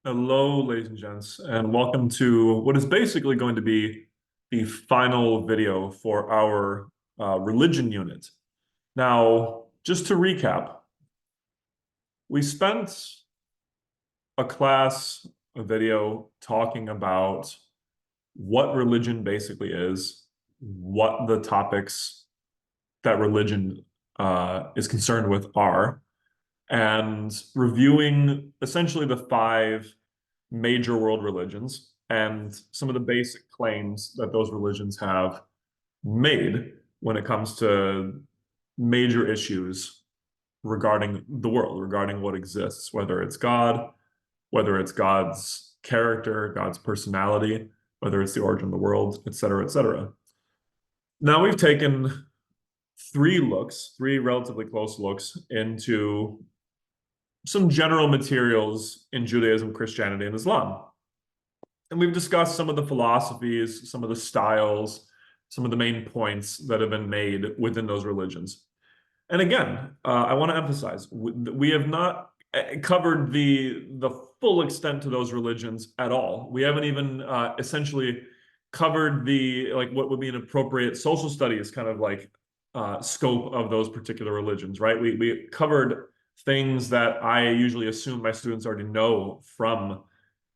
Hello, ladies and gents, and welcome to what is basically going to be the final video for our religion unit. Now, just to recap, we spent a video talking about what religion basically is, what the topics that religion is concerned with are, and reviewing essentially the five major world religions and some of the basic claims that those religions have made when it comes to major issues regarding the world, regarding what exists, whether it's God, whether it's God's character, God's personality, whether it's the origin of the world, et cetera, et cetera. Now we've taken three relatively close looks into some general materials in Judaism, Christianity, and Islam. And we've discussed some of the philosophies, some of the styles, some of the main points that have been made within those religions. And again, I want to emphasize, we have not covered the full extent to those religions at all. We haven't even essentially covered the what would be an appropriate social studies kind of scope of those particular religions, right? We covered things that I usually assume my students already know from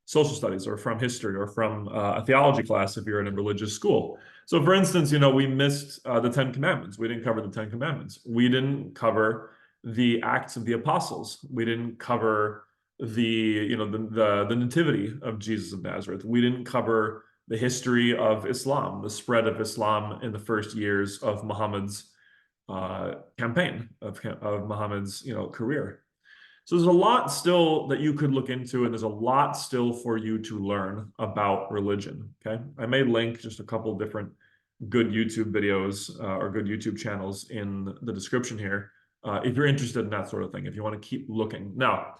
social studies or from history or from a theology class if you're in a religious school. So for instance, we missed the Ten Commandments. We didn't cover the Ten Commandments. We didn't cover the Acts of the Apostles. We didn't cover the nativity of Jesus of Nazareth. We didn't cover the history of Islam, the spread of Islam in the first years of Muhammad's campaign, of Muhammad's career. So there's a lot still that you could look into, and there's a lot still for you to learn about religion, okay? I may link just a couple different good YouTube videos or good YouTube channels in the description here if you're interested in that sort of thing, if you want to keep looking. Now,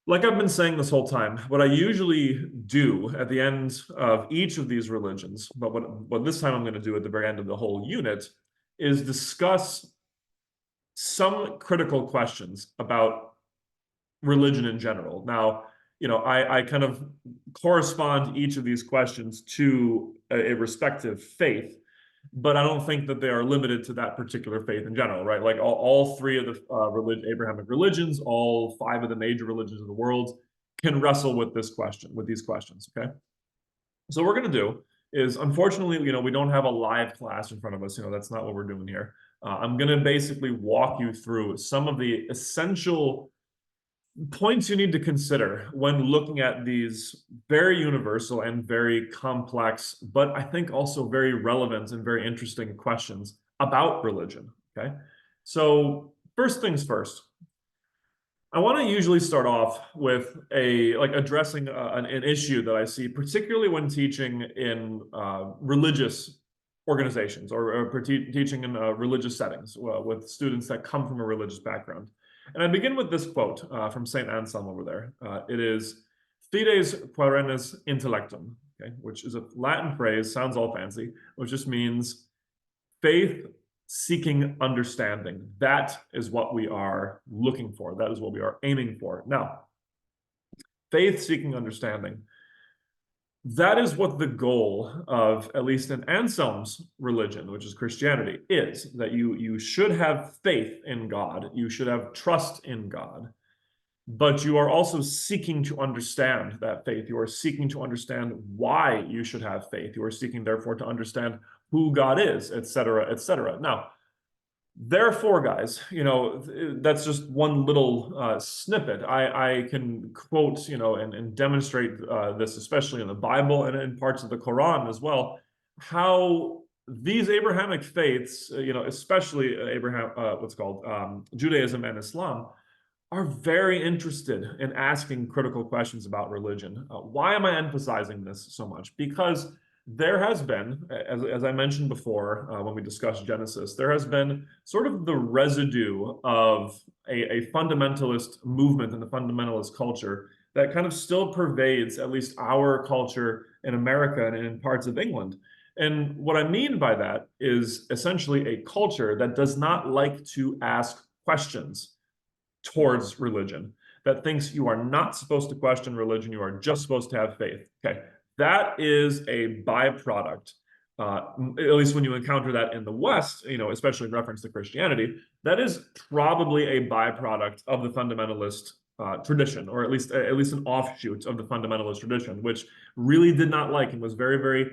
like I've been saying this whole time, what I usually do at the end of each of these religions, but what this time I'm going to do at the very end of the whole unit, is discuss some critical questions about religion in general. Now, I kind of correspond each of these questions to a respective faith, but I don't think that they are limited to that particular faith in general, right? Like all three of the Abrahamic religions, all five of the major religions of the world can wrestle with this question, with these questions, okay? So what we're going to do is, unfortunately, we don't have a live class in front of us. That's not what we're doing here. I'm going to basically walk you through some of the essential points you need to consider when looking at these very universal and very complex, but I think also very relevant and very interesting questions about religion, okay? So first things first, I want to usually start off with addressing an issue that I see, particularly when teaching in religious organizations or teaching in religious settings with students that come from a religious background. And I begin with this quote from St. Anselm over there. It is "Fides quaerenes intellectum," okay, which is a Latin phrase, sounds all fancy, which just means faith seeking understanding. That is what we are looking for. That is what we are aiming for. Now, faith seeking understanding. That is what the goal of, at least in Anselm's religion, which is Christianity, is. That you should have faith in God, you should have trust in God, but you are also seeking to understand that faith. You are seeking to understand why you should have faith. You are seeking, therefore, to understand who God is, et cetera, et cetera. Now, therefore, guys, that's just one little snippet. I can quote, and demonstrate this, especially in the Bible and in parts of the Quran as well, how these Abrahamic faiths, especially Judaism and Islam, are very interested in asking critical questions about religion. Why am I emphasizing this so much? Because there has been, as I mentioned before when we discussed Genesis, there has been sort of the residue of a fundamentalist movement and the fundamentalist culture that kind of still pervades at least our culture in America and in parts of England. And what I mean by that is essentially a culture that does not like to ask questions towards religion. that thinks you are not supposed to question religion, you are just supposed to have faith. Okay, that is a byproduct. At least when you encounter that in the West, especially in reference to Christianity, that is probably a byproduct of the fundamentalist tradition, or at least an offshoot of the fundamentalist tradition, which really did not like and was very, very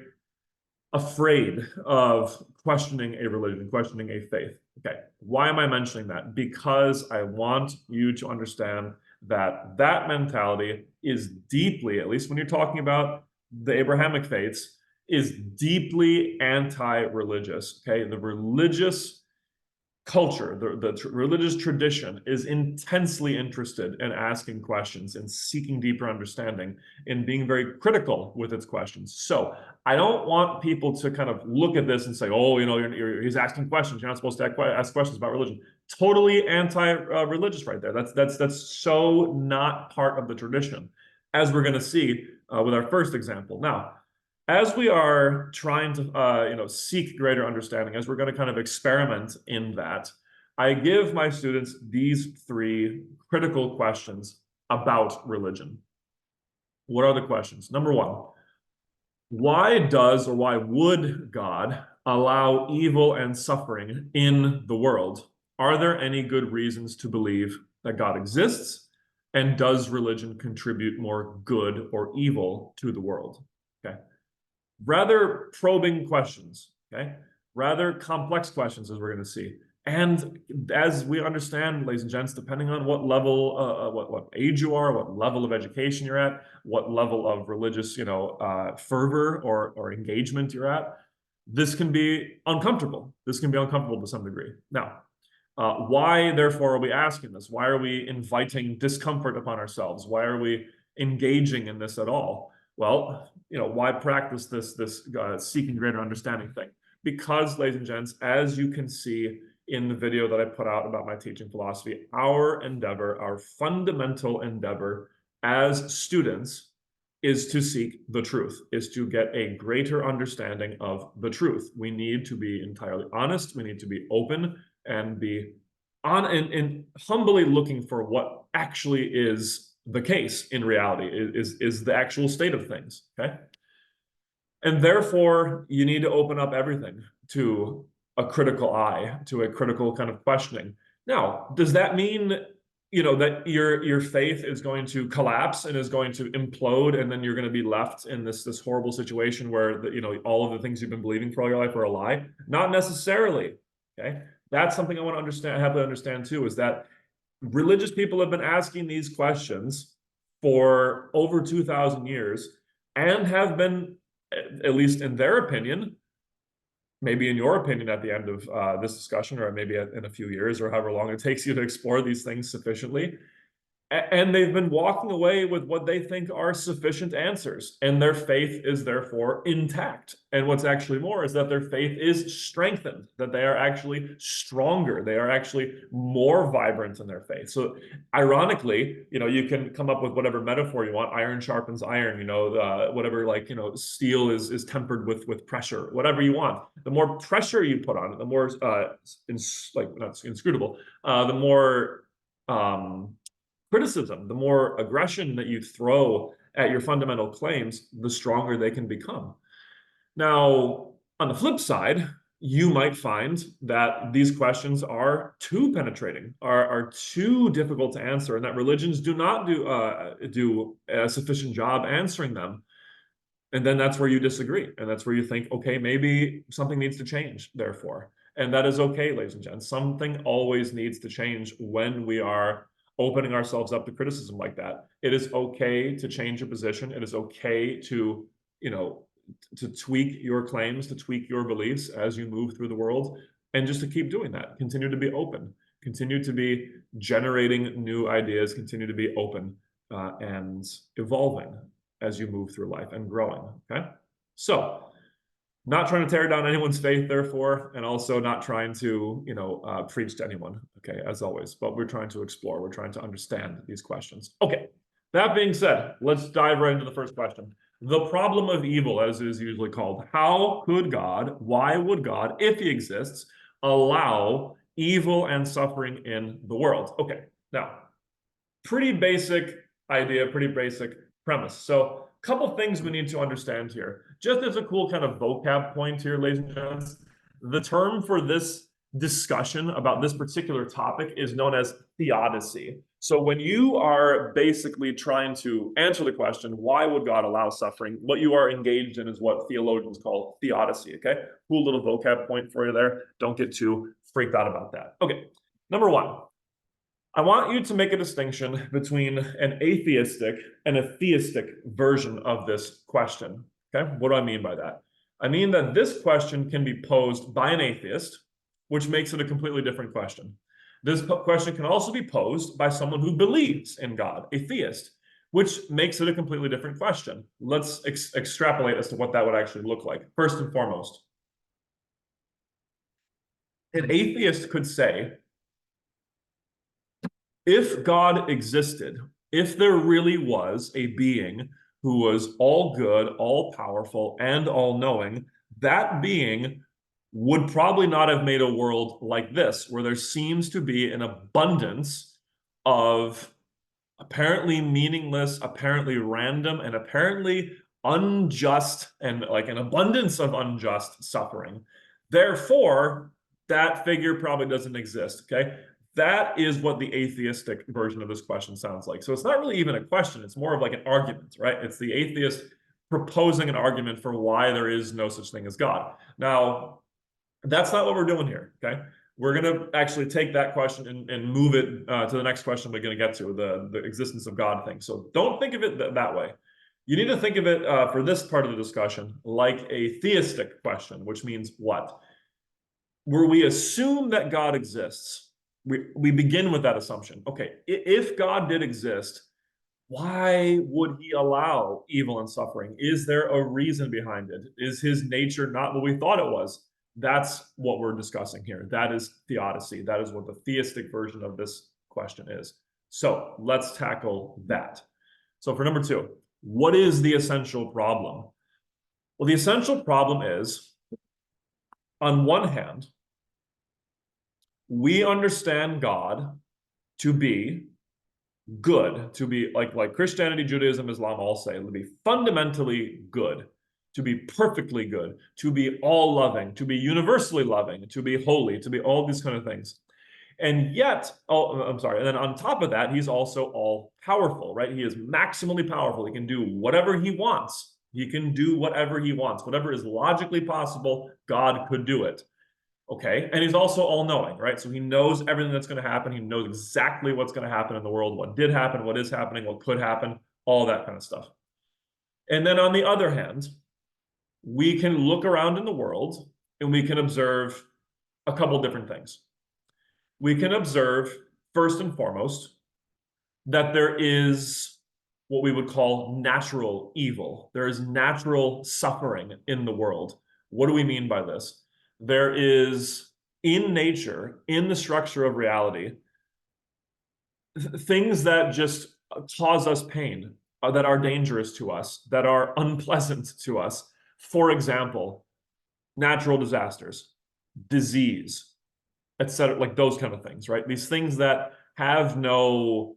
afraid of questioning a religion, questioning a faith. Okay, why am I mentioning that? Because I want you to understand that that mentality is deeply, at least when you're talking about the Abrahamic faiths, is deeply anti-religious. Okay, the religious culture, the religious tradition is intensely interested in asking questions and seeking deeper understanding and being very critical with its questions. So I don't want people to kind of look at this and say, oh, he's asking questions. You're not supposed to ask questions about religion. Totally anti-religious right there. That's so not part of the tradition, as we're going to see with our first example. Now, as we are trying to seek greater understanding, as we're going to kind of experiment in that, I give my students these three critical questions about religion. What are the questions? Number one, why does or why would God allow evil and suffering in the world? Are there any good reasons to believe that God exists? And does religion contribute more good or evil to the world? Okay. Rather probing questions, okay? Rather complex questions, as we're going to see. And as we understand, ladies and gents, depending on what level, what age you are, what level of education you're at, what level of religious, fervor or engagement you're at, this can be uncomfortable. This can be uncomfortable to some degree. Now, why, therefore, are we asking this? Why are we inviting discomfort upon ourselves? Why are we engaging in this at all? Well, why practice this seeking greater understanding thing? Because, ladies and gents, as you can see in the video that I put out about my teaching philosophy, our endeavor, our fundamental endeavor as students is to seek the truth, is to get a greater understanding of the truth. We need to be entirely honest. We need to be open and be on and humbly looking for what actually is the case in reality, is the actual state of things. Okay, and therefore you need to open up everything to a critical eye, to a critical kind of questioning. Now, does that mean that your faith is going to collapse and is going to implode, and then you're going to be left in this horrible situation where all of the things you've been believing for all your life are a lie? Not necessarily. Okay, that's something I want to have to understand too, is that religious people have been asking these questions for over 2,000 years and have been, at least in their opinion, maybe in your opinion at the end of this discussion, or maybe in a few years, or however long it takes you to explore these things sufficiently, and they've been walking away with what they think are sufficient answers, and their faith is therefore intact. And what's actually more is that their faith is strengthened, that they are actually stronger, they are actually more vibrant in their faith. So ironically, you can come up with whatever metaphor you want. Iron sharpens iron, whatever, steel is tempered with pressure, whatever you want. The more pressure you put on it, the more not inscrutable, the more criticism, the more aggression that you throw at your fundamental claims, the stronger they can become. Now, on the flip side, you might find that these questions are too penetrating, are too difficult to answer, and that religions do not do a sufficient job answering them. And then that's where you disagree. And that's where you think, okay, maybe something needs to change, therefore. And that is okay, ladies and gents. Something always needs to change when we are opening ourselves up to criticism like that. It is okay to change your position. It is okay to, to tweak your claims, to tweak your beliefs as you move through the world, and just to keep doing that. Continue to be open. Continue to be generating new ideas. Continue to be open and evolving as you move through life and growing. Okay, so not trying to tear down anyone's faith, therefore, and also not trying to, preach to anyone, okay, as always, but we're trying to explore, we're trying to understand these questions. Okay, that being said, let's dive right into the first question. The problem of evil, as it is usually called. How could God, why would God, if he exists, allow evil and suffering in the world? Okay, now, pretty basic idea, pretty basic premise. So a couple things we need to understand here. Just as a cool kind of vocab point here, ladies and gentlemen, the term for this discussion about this particular topic is known as theodicy. So when you are basically trying to answer the question, why would God allow suffering? What you are engaged in is what theologians call theodicy, okay? Cool little vocab point for you there. Don't get too freaked out about that. Okay, number one, I want you to make a distinction between an atheistic and a theistic version of this question. Okay, what do I mean by that? I mean that this question can be posed by an atheist, which makes it a completely different question. This question can also be posed by someone who believes in God, a theist, which makes it a completely different question. Let's extrapolate as to what that would actually look like. First and foremost, an atheist could say, if God existed, if there really was a being who was all good, all powerful, and all knowing, that being would probably not have made a world like this, where there seems to be an abundance of apparently meaningless, apparently random, and apparently unjust, and like an abundance of unjust suffering. Therefore, that figure probably doesn't exist. Okay. That is what the atheistic version of this question sounds like. So it's not really even a question, it's more of like an argument, right? It's the atheist proposing an argument for why there is no such thing as God. Now, that's not what we're doing here, okay? We're going to actually take that question and move it to the next question we're going to get to, the existence of God thing. So don't think of it that way. You need to think of it for this part of the discussion like a theistic question, which means what? Where we assume that God exists, we begin with that assumption. Okay, if God did exist, why would he allow evil and suffering? Is there a reason behind it? Is his nature not what we thought it was? That's what we're discussing here. That is theodicy. That is what the theistic version of this question is. So let's tackle that. So for number two, what is the essential problem? Well, the essential problem is, on one hand, we understand God to be good, to be like Christianity, Judaism, Islam all say, to be fundamentally good, to be perfectly good, to be all loving, to be universally loving, to be holy, to be all these kind of things. And yet, oh, I'm sorry. And then on top of that, he's also all powerful, right? He is maximally powerful. He can do whatever he wants. He can do whatever he wants. Whatever is logically possible, God could do it. Okay. And he's also all knowing, right? So he knows everything that's going to happen. He knows exactly what's going to happen in the world, what did happen, what is happening, what could happen, all that kind of stuff. And then on the other hand, we can look around in the world and we can observe a couple different things. We can observe, first and foremost, that there is what we would call natural evil. There is natural suffering in the world. What do we mean by this? There is, in nature, in the structure of reality, things that just cause us pain, that are dangerous to us, that are unpleasant to us. For example, natural disasters, disease, etc., like those kind of things, right? These things that have no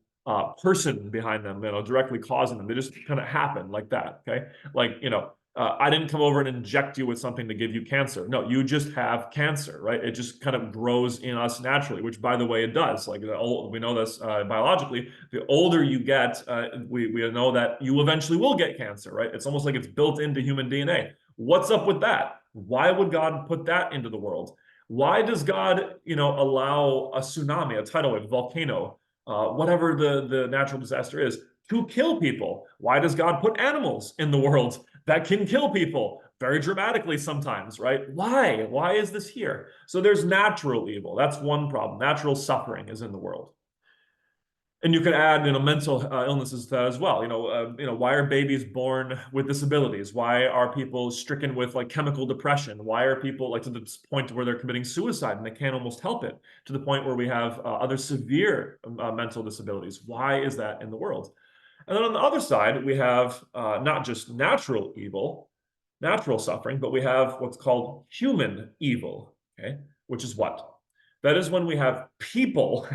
person behind them, directly causing them. They just kind of happen like that, okay? Like, I didn't come over and inject you with something to give you cancer. No, you just have cancer, right? It just kind of grows in us naturally, which, by the way, it does. Like, we know this biologically. The older you get, we know that you eventually will get cancer, right? It's almost like it's built into human DNA. What's up with that? Why would God put that into the world? Why does God, allow a tsunami, a tidal wave, a volcano, whatever the natural disaster is, to kill people? Why does God put animals in the world that can kill people very dramatically sometimes, right? Why? Why is this here? So there's natural evil. That's one problem. Natural suffering is in the world. And you could add, mental illnesses to that as well. Why are babies born with disabilities? Why are people stricken with like chemical depression? Why are people like to the point where they're committing suicide and they can't almost help it? To the point where we have other severe mental disabilities. Why is that in the world? And then on the other side, we have not just natural evil, natural suffering, but we have what's called human evil. Okay, which is what? That is when we have people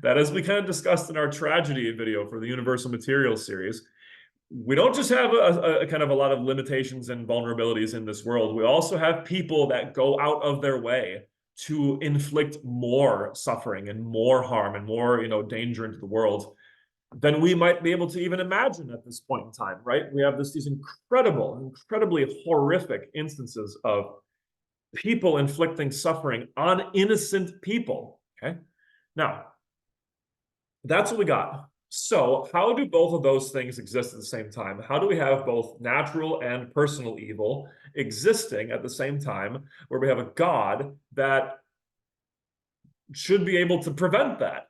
that, as we kind of discussed in our tragedy video for the Universal Materials series, we don't just have a kind of a lot of limitations and vulnerabilities in this world. We also have people that go out of their way to inflict more suffering and more harm and more, danger into the world than we might be able to even imagine at this point in time, right? We have these incredibly horrific instances of people inflicting suffering on innocent people. Okay. Now, that's what we got. So, how do both of those things exist at the same time? How do we have both natural and personal evil existing at the same time, where we have a God that should be able to prevent that?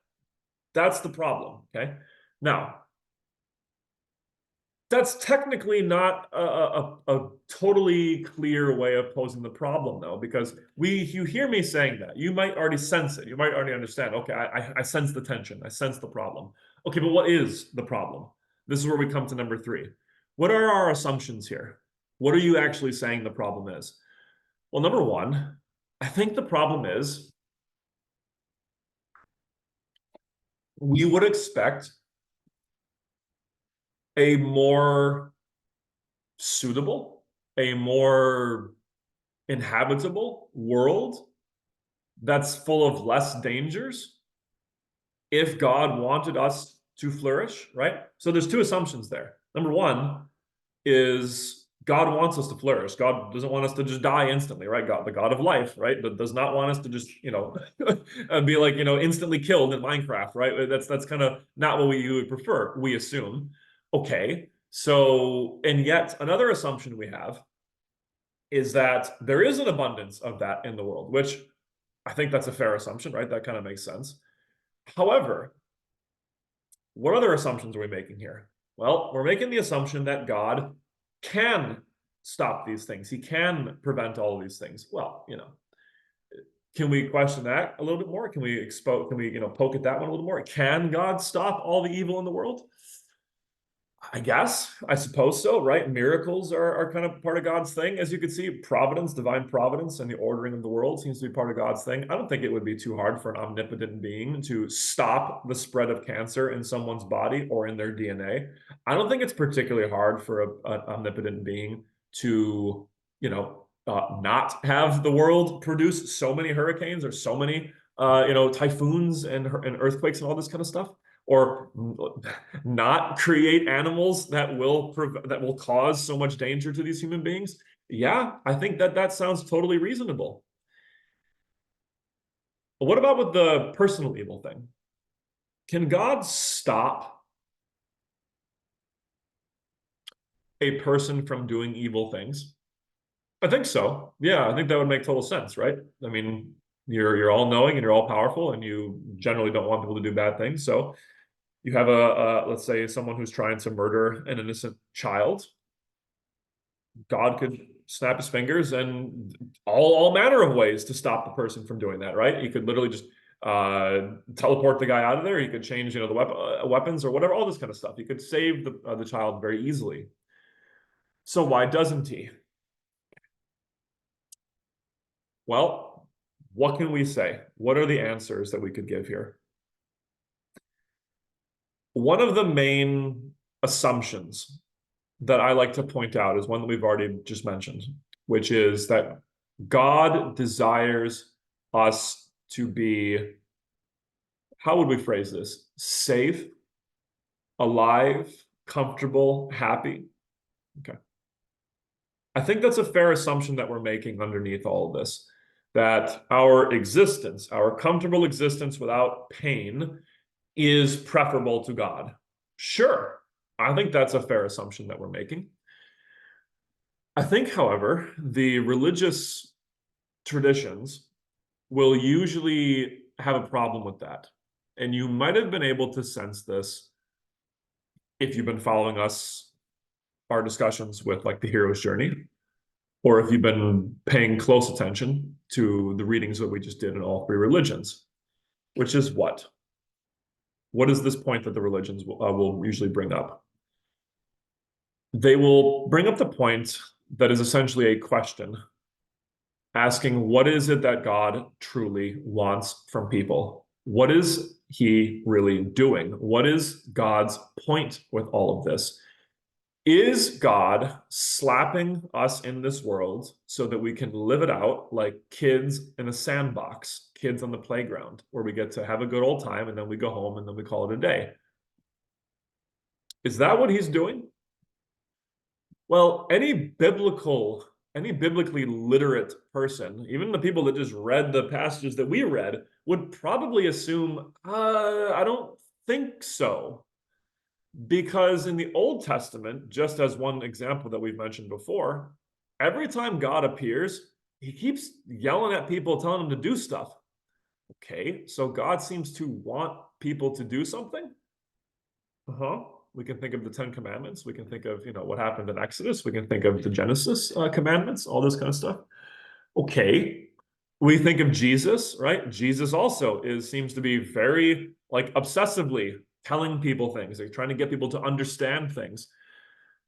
That's the problem. Okay. Now, that's technically not a totally clear way of posing the problem, though, because you hear me saying that. You might already sense it. You might already understand, okay, I sense the tension. I sense the problem. Okay, but what is the problem? This is where we come to number 3. What are our assumptions here? What are you actually saying the problem is? Well, number 1, I think the problem is we would expect a more suitable, a more inhabitable world that's full of less dangers if God wanted us to flourish, right? So there's 2 assumptions there. Number 1 is God wants us to flourish. God doesn't want us to just die instantly, right? God, the God of life, right? Does not want us to just, be like, instantly killed in Minecraft, right? That's kind of not what we would prefer, we assume. Okay. So, and yet another assumption we have is that there is an abundance of that in the world, which I think that's a fair assumption, right? That kind of makes sense. However, what other assumptions are we making here? Well, we're making the assumption that God can stop these things. He can prevent all of these things. Well, can we question that a little bit more? Can we poke at that one a little more? Can God stop all the evil in the world? I suppose so, right? Miracles are kind of part of God's thing. As you can see, providence, divine providence, and the ordering of the world seems to be part of God's thing. I don't think it would be too hard for an omnipotent being to stop the spread of cancer in someone's body or in their DNA. I don't think it's particularly hard for an omnipotent being to, not have the world produce so many hurricanes or so many, typhoons and earthquakes and all this kind of stuff, or not create animals that will cause so much danger to these human beings. Yeah, I think that sounds totally reasonable. But what about with the personal evil thing? Can God stop a person from doing evil things? I think so. Yeah, I think that would make total sense, right? I mean, you're all knowing and you're all powerful, and you generally don't want people to do bad things. So you have let's say someone who's trying to murder an innocent child. God could snap his fingers and all manner of ways to stop the person from doing that, right? He could literally just teleport the guy out of there. He could change, the weapons or whatever, all this kind of stuff. He could save the child very easily. So why doesn't he? Well, what can we say? What are the answers that we could give here? One of the main assumptions that I like to point out is one that we've already just mentioned, which is that God desires us to be, how would we phrase this? Safe, alive, comfortable, happy. Okay. I think that's a fair assumption that we're making underneath all of this, that our existence, our comfortable existence without pain, is preferable to God. Sure, I think that's a fair assumption that we're making. I think, however, the religious traditions will usually have a problem with that. And you might have been able to sense this if you've been following our discussions with like the hero's journey, or if you've been paying close attention to the readings that we just did in all 3 religions, which is what? What is this point that the religions will usually bring up? They will bring up the point that is essentially a question. asking what is it that God truly wants from people? What is he really doing? What is God's point with all of this? Is God slapping us in this world so that we can live it out like kids in a sandbox, kids on the playground, where we get to have a good old time and then we go home and then we call it a day? Is that what he's doing? Well, any biblically literate person, even the people that just read the passages that we read, would probably assume, I don't think so. Because in the Old Testament, just as one example that we've mentioned before, every time God appears, he keeps yelling at people, telling them to do stuff. Okay, so God seems to want people to do something. Uh-huh. We can think of the Ten Commandments. We can think of, what happened in Exodus. We can think of the Genesis commandments, all this kind of stuff. Okay. We think of Jesus, right? Jesus also seems to be very like obsessively telling people things, like trying to get people to understand things.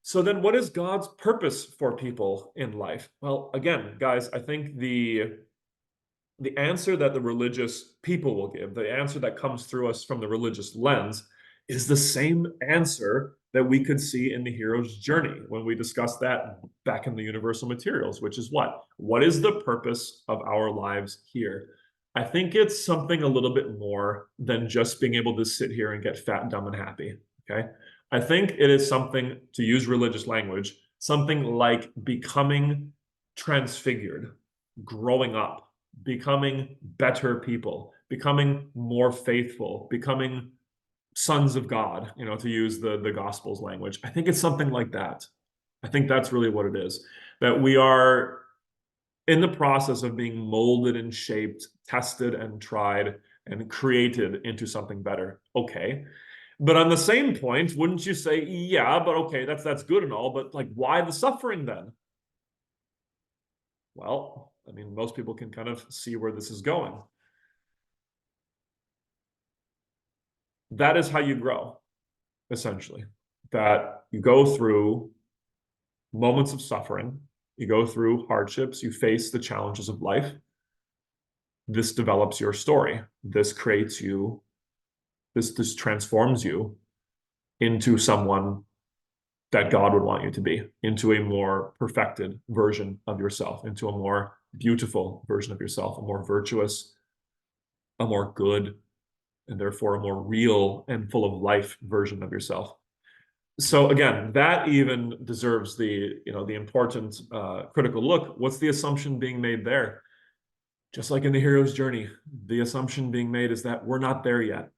So then what is God's purpose for people in life? Well, again, guys, I think the answer that the religious people will give, the answer that comes through us from the religious lens, is the same answer that we could see in the hero's journey when we discussed that back in the universal materials, which is what? What is the purpose of our lives here? I think it's something a little bit more than just being able to sit here and get fat, dumb, and happy. Okay. I think it is something, to use religious language, something like becoming transfigured, growing up, becoming better people, becoming more faithful, becoming sons of God, to use the Gospels language. I think it's something like that. I think that's really what it is. That we are in the process of being molded and shaped, tested and tried and created into something better. Okay. But on the same point, wouldn't you say, yeah, but okay, that's good and all, but like why the suffering then? Well, I mean, most people can kind of see where this is going. That is how you grow, essentially. That you go through moments of suffering, you go through hardships, you face the challenges of life. This develops your story. This creates you, this transforms you into someone that God would want you to be, into a more perfected version of yourself, into a more beautiful version of yourself, a more virtuous, a more good, and therefore a more real and full of life version of yourself. So again, that even deserves the important critical look. What's the assumption being made there? Just like in the hero's journey, the assumption being made is that we're not there yet.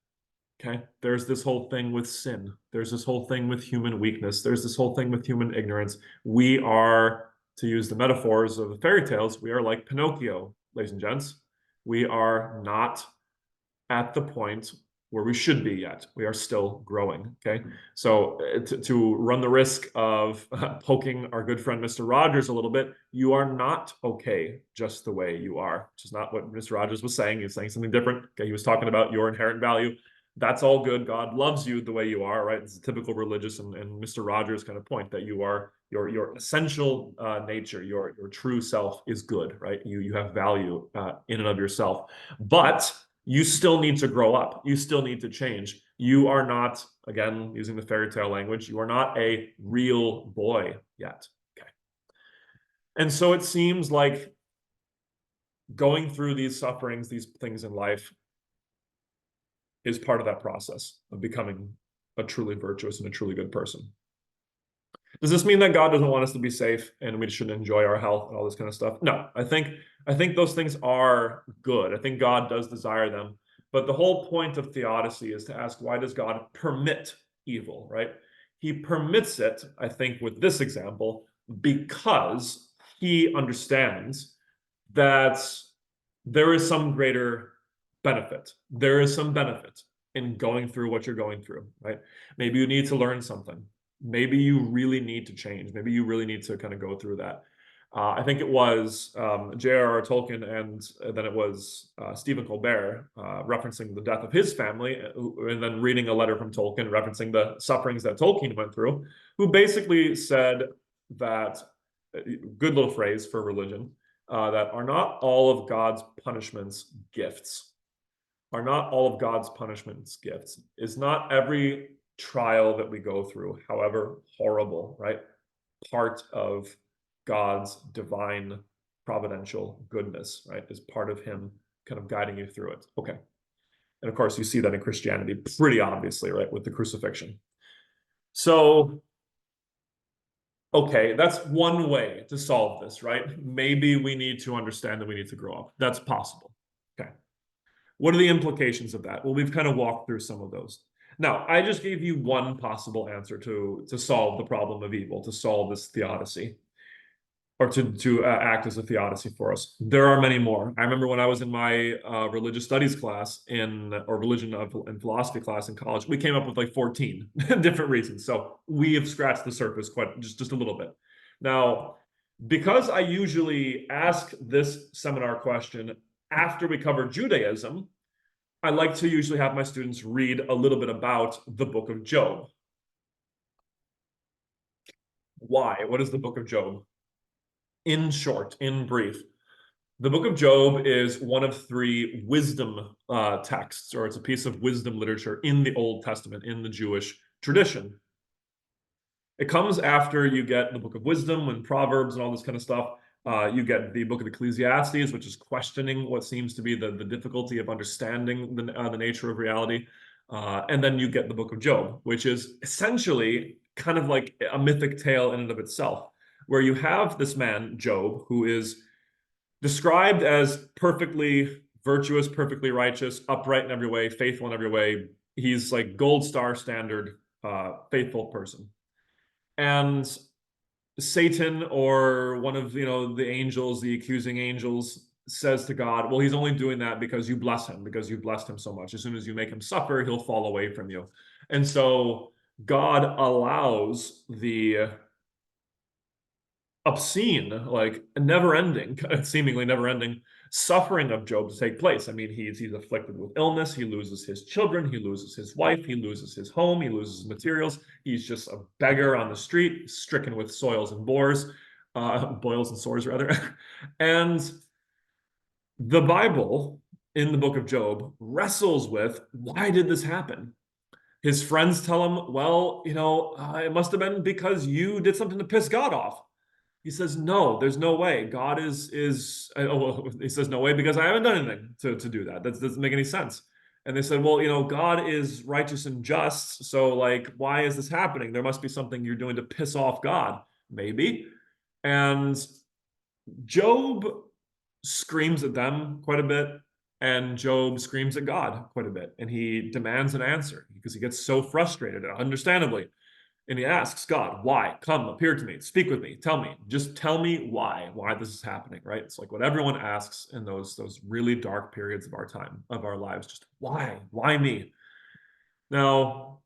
Okay. There's this whole thing with sin. There's this whole thing with human weakness. There's this whole thing with human ignorance. We are, to use the metaphors of the fairy tales, we are like Pinocchio, ladies and gents. We are not at the point where we should be yet. We are still growing. Okay. So to run the risk of poking our good friend Mr. Rogers a little bit, you are not okay just the way you are, which is not what Mr. Rogers was saying. He was saying something different. Okay. He was talking about your inherent value. That's all good. God loves you the way you are, right? It's a typical religious and Mr. Rogers kind of point that you are your essential nature, your true self is good, right? You have value in and of yourself, but you still need to grow up. You still need to change. You are not, again, using the fairy tale language, you are not a real boy yet. Okay. And so it seems like going through these sufferings, these things in life, is part of that process of becoming a truly virtuous and a truly good person. Does this mean that God doesn't want us to be safe and we should enjoy our health and all this kind of stuff? No, I think those things are good. I think God does desire them. But the whole point of theodicy is to ask, why does God permit evil, right? He permits it, I think, with this example, because he understands that there is some greater benefit. There is some benefit in going through what you're going through, right? Maybe you need to learn something. Maybe you really need to change. Maybe you really need to kind of go through that. I think it was J.R.R. Tolkien and then it was Stephen Colbert referencing the death of his family and then reading a letter from Tolkien referencing the sufferings that Tolkien went through, who basically said that, good little phrase for religion, that are not all of God's punishments gifts. Are not all of God's punishments gifts. Is not every trial that we go through, however horrible, right, part of God's divine providential goodness, right, is part of him kind of guiding you through it. Okay. And of course, you see that in Christianity pretty obviously, right, with the crucifixion. So, okay, that's one way to solve this, right? Maybe we need to understand that we need to grow up. That's possible. Okay. What are the implications of that? Well, we've kind of walked through some of those. Now, I just gave you one possible answer to solve the problem of evil, to solve this theodicy, or to act as a theodicy for us. There are many more. I remember when I was in my religious studies class or religion and philosophy class in college, we came up with like 14 different reasons. So we have scratched the surface quite just a little bit. Now, because I usually ask this seminar question after we cover Judaism, I like to usually have my students read a little bit about the book of Job. Why? What is the book of Job? In short, in brief, the book of Job is one of three wisdom texts, or it's a piece of wisdom literature in the Old Testament, in the Jewish tradition. It comes after you get the book of wisdom and Proverbs and all this kind of stuff. You get the book of Ecclesiastes, which is questioning what seems to be the difficulty of understanding the nature of reality. And then you get the book of Job, which is essentially kind of like a mythic tale in and of itself, where you have this man, Job, who is described as perfectly virtuous, perfectly righteous, upright in every way, faithful in every way. He's like gold star standard, faithful person. And Satan, or one of the angels, the accusing angels, says to God, well, he's only doing that because you bless him, because you blessed him so much. As soon as you make him suffer, he'll fall away from you. And so God allows the obscene, like never-ending, seemingly never-ending suffering of Job to take place. I mean, he's afflicted with illness. He loses his children. He loses his wife. He loses his home. He loses his materials. He's just a beggar on the street, stricken with soils and boils and sores rather. And the Bible, in the book of Job, wrestles with, why did this happen? His friends tell him, well, it must have been because you did something to piss God off. He says, no, there's no way. God he says, no way, because I haven't done anything to do that. That doesn't make any sense. And they said, well, God is righteous and just. So like, why is this happening? There must be something you're doing to piss off God, maybe. And Job screams at them quite a bit. And Job screams at God quite a bit. And he demands an answer because he gets so frustrated, understandably. And he asks God, why? Come, appear to me, speak with me, tell me, just tell me why this is happening, right? It's like what everyone asks in those really dark periods of our time, of our lives, just why me? Now,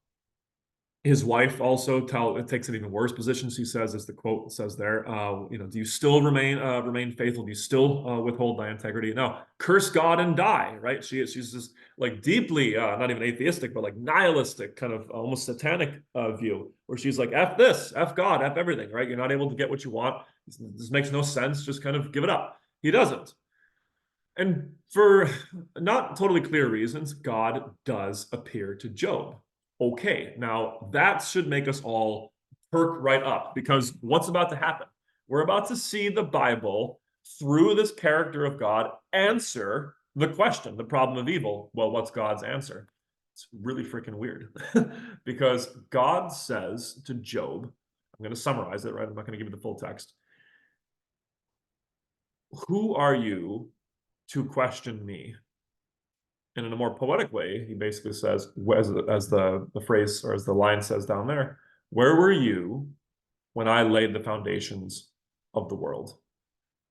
his wife also takes an even worse position. She says, as the quote says there, do you still remain faithful? Do you still withhold thy integrity? No, curse God and die, right? She's just like deeply not even atheistic, but like nihilistic, kind of almost satanic view, where she's like, F this, F God, F everything, right? You're not able to get what you want. This makes no sense. Just kind of give it up. He doesn't. And for not totally clear reasons, God does appear to Job. Okay, now that should make us all perk right up, because what's about to happen? We're about to see the Bible, through this character of God, answer the question, the problem of evil. Well, what's God's answer? It's really freaking weird because God says to Job, I'm going to summarize it, right? I'm not going to give you the full text. Who are you to question me? And in a more poetic way, he basically says, as the phrase, or as the line says down there, where were you when I laid the foundations of the world?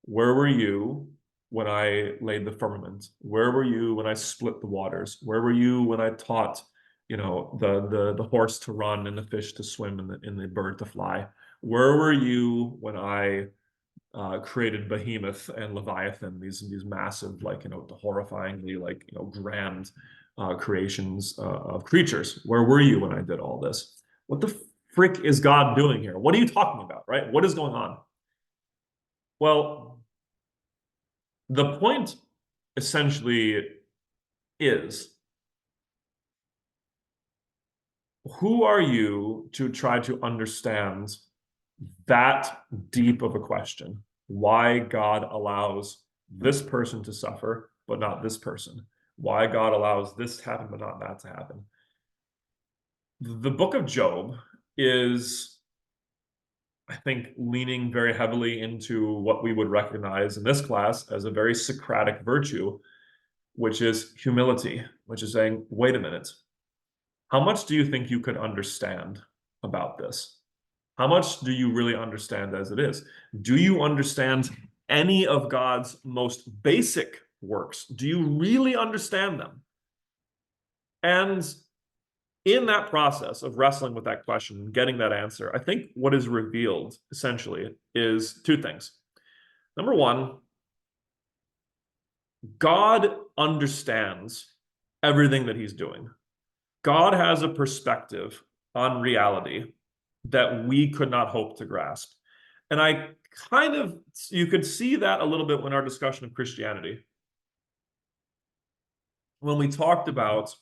Where were you when I laid the firmament? Where were you when I split the waters? Where were you when I taught, the horse to run and the fish to swim and the bird to fly? Where were you when I created Behemoth and Leviathan, these massive, like, horrifyingly, like, grand creations of creatures? Where were you when I did all this? What the frick is God doing here? What are you talking about, right? What is going on? Well, The point essentially is, who are you to try to understand that deep of a question? Why God allows this person to suffer, but not this person? Why God allows this to happen, but not that to happen? The book of Job is, I think, leaning very heavily into what we would recognize in this class as a very Socratic virtue, which is humility, which is saying, wait a minute, how much do you think you could understand about this? How much do you really understand as it is? Do you understand any of God's most basic works? Do you really understand them? And in that process of wrestling with that question and getting that answer, I think what is revealed essentially is two things. Number one, God understands everything that he's doing. God has a perspective on reality that we could not hope to grasp. And you could see that a little bit in our discussion of Christianity. When we talked about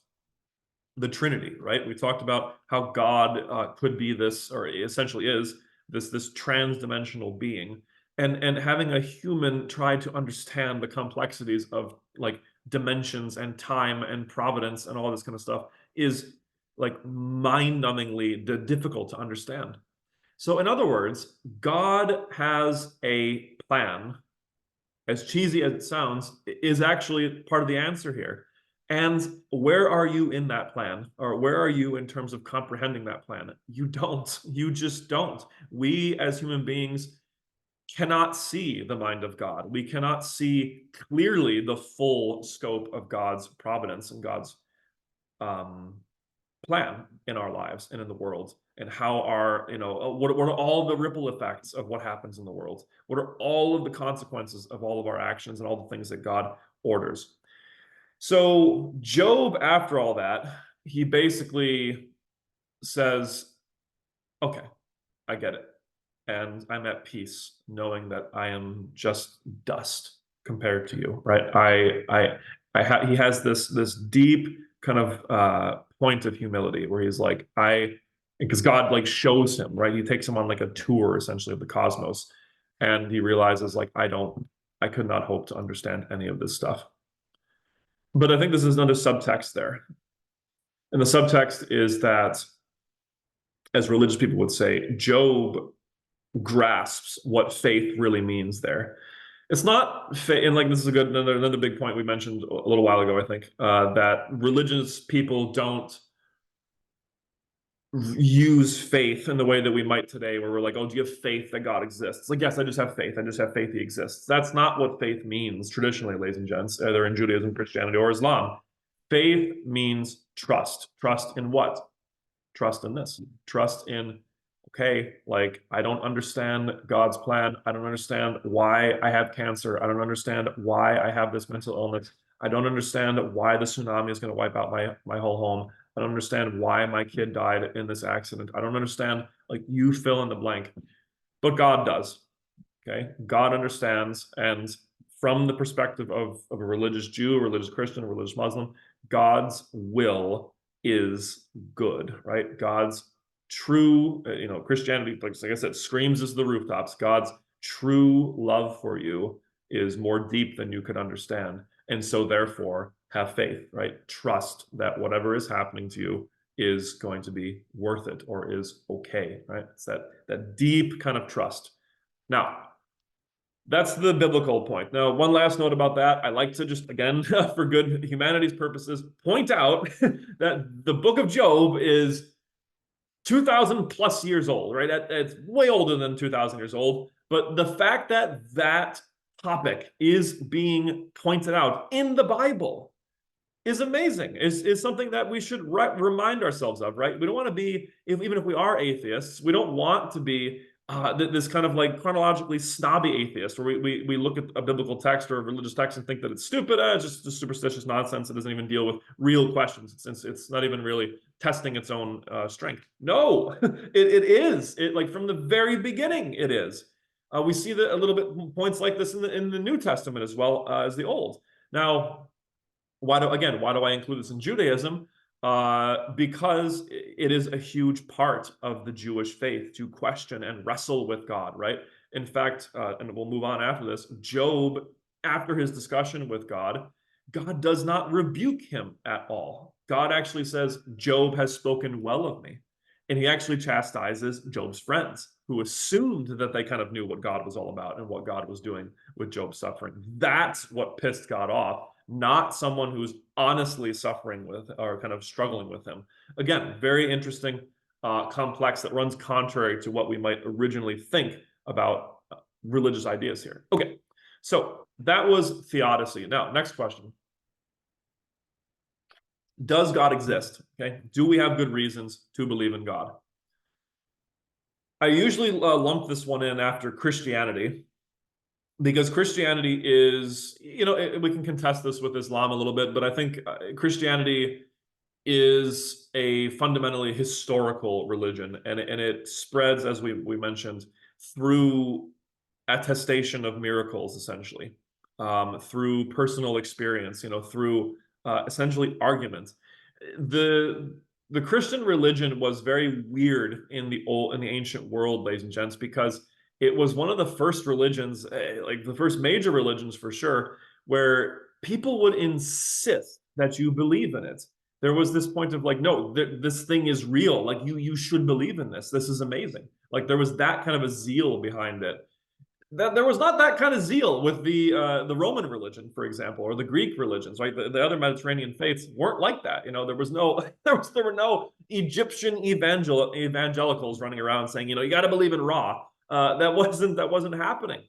the Trinity, right? We talked about how God could be this, or essentially is this trans-dimensional being, and having a human try to understand the complexities of like dimensions and time and providence and all this kind of stuff is like mind-numbingly difficult to understand. So, in other words, God has a plan, as cheesy as it sounds, is actually part of the answer here. And where are you in that plan? Or where are you in terms of comprehending that plan? You don't. You just don't. We as human beings cannot see the mind of God. We cannot see clearly the full scope of God's providence and God's plan in our lives and in the world, and how what are all the ripple effects of what happens in the world? What are all of the consequences of all of our actions and all the things that God orders? So Job, after all that, he basically says, okay, I get it. And I'm at peace knowing that I am just dust compared to you, right? He has this deep kind of point of humility where he's like, because God like shows him, right? He takes him on like a tour essentially of the cosmos, and he realizes like, I could not hope to understand any of this stuff. But I think this is another subtext there. And the subtext is that, as religious people would say, Job grasps what faith really means there. It's not faith, and like this is another big point we mentioned a little while ago, I think, that religious people don't use faith in the way that we might today, where we're like, oh, do you have faith that God exists? Like, yes, I just have faith. I just have faith he exists. That's not what faith means traditionally, ladies and gents, either in Judaism, Christianity, or Islam. Faith means trust. Trust in what? Trust in this. Trust in, okay, like I don't understand God's plan. I don't understand why I have cancer. I don't understand why I have this mental illness. I don't understand why the tsunami is going to wipe out my whole home. I don't understand why my kid died in this accident. I don't understand, like, you fill in the blank. But God does. Okay. God understands. And from the perspective of a religious Jew, a religious Christian, a religious Muslim, God's will is good, right? God's true, Christianity, like I said, screams as the rooftops. God's true love for you is more deep than you could understand. And so therefore have faith, right? Trust that whatever is happening to you is going to be worth it or is okay, right? It's that deep kind of trust. Now, that's the biblical point. Now, one last note about that. I like to just, again, for good humanities purposes, point out that the book of Job is 2,000 plus years old, right? It's way older than 2,000 years old. But the fact that that topic is being pointed out in the Bible is amazing, is something that we should remind ourselves of, right? We don't want to be, even if we are atheists, we don't want to be this kind of like chronologically snobby atheist where we look at a biblical text or a religious text and think that it's stupid, it's just superstitious nonsense. It doesn't even deal with real questions. It's not even really testing its own strength. No, it is. It, like, from the very beginning, it is. We see that a little bit points like this in the New Testament as well as the Old. Now, why do I include this in Judaism? Because it is a huge part of the Jewish faith to question and wrestle with God, right? In fact, and we'll move on after this, Job, after his discussion with God, God does not rebuke him at all. God actually says, Job has spoken well of me. And he actually chastises Job's friends, who assumed that they kind of knew what God was all about and what God was doing with Job's suffering. That's what pissed God off, not someone who's honestly suffering with or kind of struggling with him. Again, very interesting, complex, that runs contrary to what we might originally think about religious ideas here. Okay, so that was theodicy. Now, next question. Does God exist? Okay, do we have good reasons to believe in God? I usually lump this one in after Christianity, because Christianity is, we can contest this with Islam a little bit, but I think Christianity is a fundamentally historical religion, and it spreads, as we mentioned, through attestation of miracles, essentially, through personal experience, through essentially argument. The the Christian religion was very weird in the ancient world, ladies and gents, because it was one of the first religions, like the first major religions for sure, where people would insist that you believe in it. There was this point of like, no, this thing is real. Like you should believe in this. This is amazing. Like there was that kind of a zeal behind it. That there was not that kind of zeal with the Roman religion, for example, or the Greek religions, right? The other Mediterranean faiths weren't like that. There was no there were no Egyptian evangelicals running around saying, you got to believe in Ra. That wasn't happening.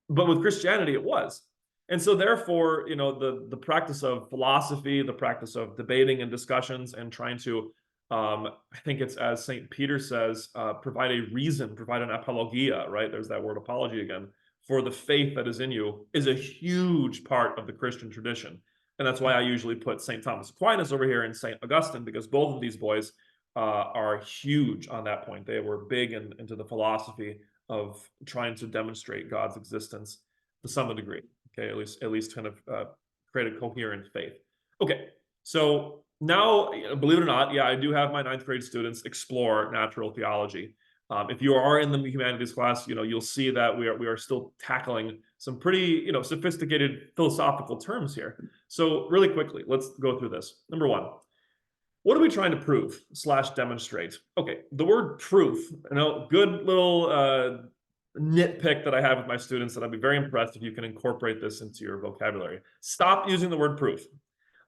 But with Christianity, it was. And so therefore, the practice of philosophy, the practice of debating and discussions and trying to, I think it's as St. Peter says, provide a reason, provide an apologia, right? There's that word apology again, for the faith that is in you, is a huge part of the Christian tradition. And that's why I usually put St. Thomas Aquinas over here and St. Augustine, because both of these boys are huge on that point. They were big into the philosophy of trying to demonstrate God's existence to some degree. Okay, at least kind of create a coherent faith. Okay, so now, believe it or not, yeah, I do have my ninth grade students explore natural theology. If you are in the humanities class, you'll see that we are still tackling some pretty sophisticated philosophical terms here. So really quickly, let's go through this. Number one, what are we trying to prove / demonstrate? Okay, the word proof, good little nitpick that I have with my students that I'd be very impressed if you can incorporate this into your vocabulary. Stop using the word proof.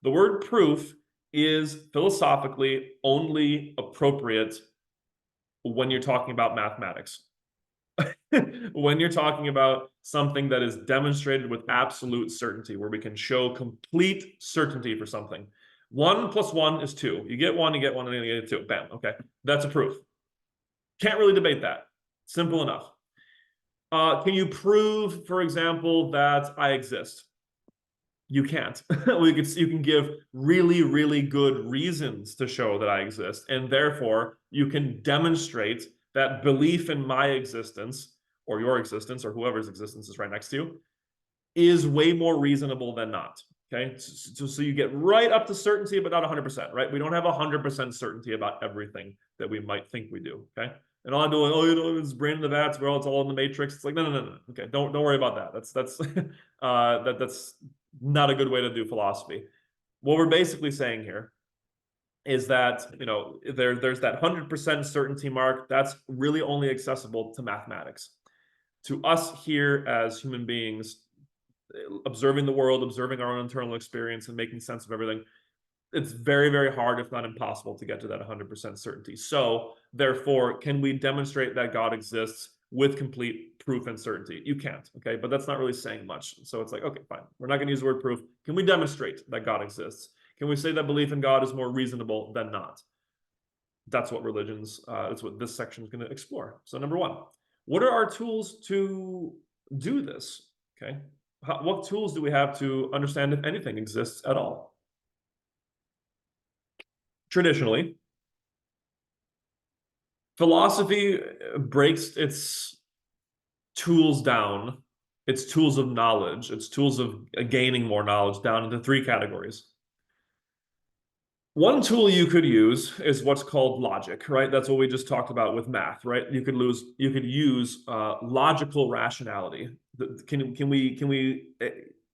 The word proof is philosophically only appropriate when you're talking about mathematics. When you're talking about something that is demonstrated with absolute certainty, where we can show complete certainty for something. 1 + 1 is 2. You get 1, and then you get 2. Bam. Okay. That's a proof. Can't really debate that. Simple enough. Can you prove, for example, that I exist? You can't. You can give really, really good reasons to show that I exist, and therefore you can demonstrate that belief in my existence, or your existence, or whoever's existence is right next to you, is way more reasonable than not. Okay, so you get right up to certainty, but not 100%, right? We don't have 100% certainty about everything that we might think we do. Okay, and all I'm doing, it's brain in the vats, it's all in the matrix. It's like no. Okay, don't worry about that. That's that's not a good way to do philosophy. What we're basically saying here is that there's that 100% certainty mark that's really only accessible to mathematics. To us here as human beings, observing the world, observing our own internal experience, and making sense of everything, it's very, very hard, if not impossible, to get to that 100% certainty. So therefore, can we demonstrate that God exists with complete proof and certainty? You can't, okay? But that's not really saying much. So it's like, okay, fine. We're not gonna use the word proof. Can we demonstrate that God exists? Can we say that belief in God is more reasonable than not? That's what that's what this section is gonna explore. So number one, what are our tools to do this, okay? What tools do we have to understand if anything exists at all? Traditionally, philosophy breaks its tools down, its tools of knowledge, its tools of gaining more knowledge down into three categories. One tool you could use is what's called logic, right? That's what we just talked about with math, right? You could use logical rationality. Can we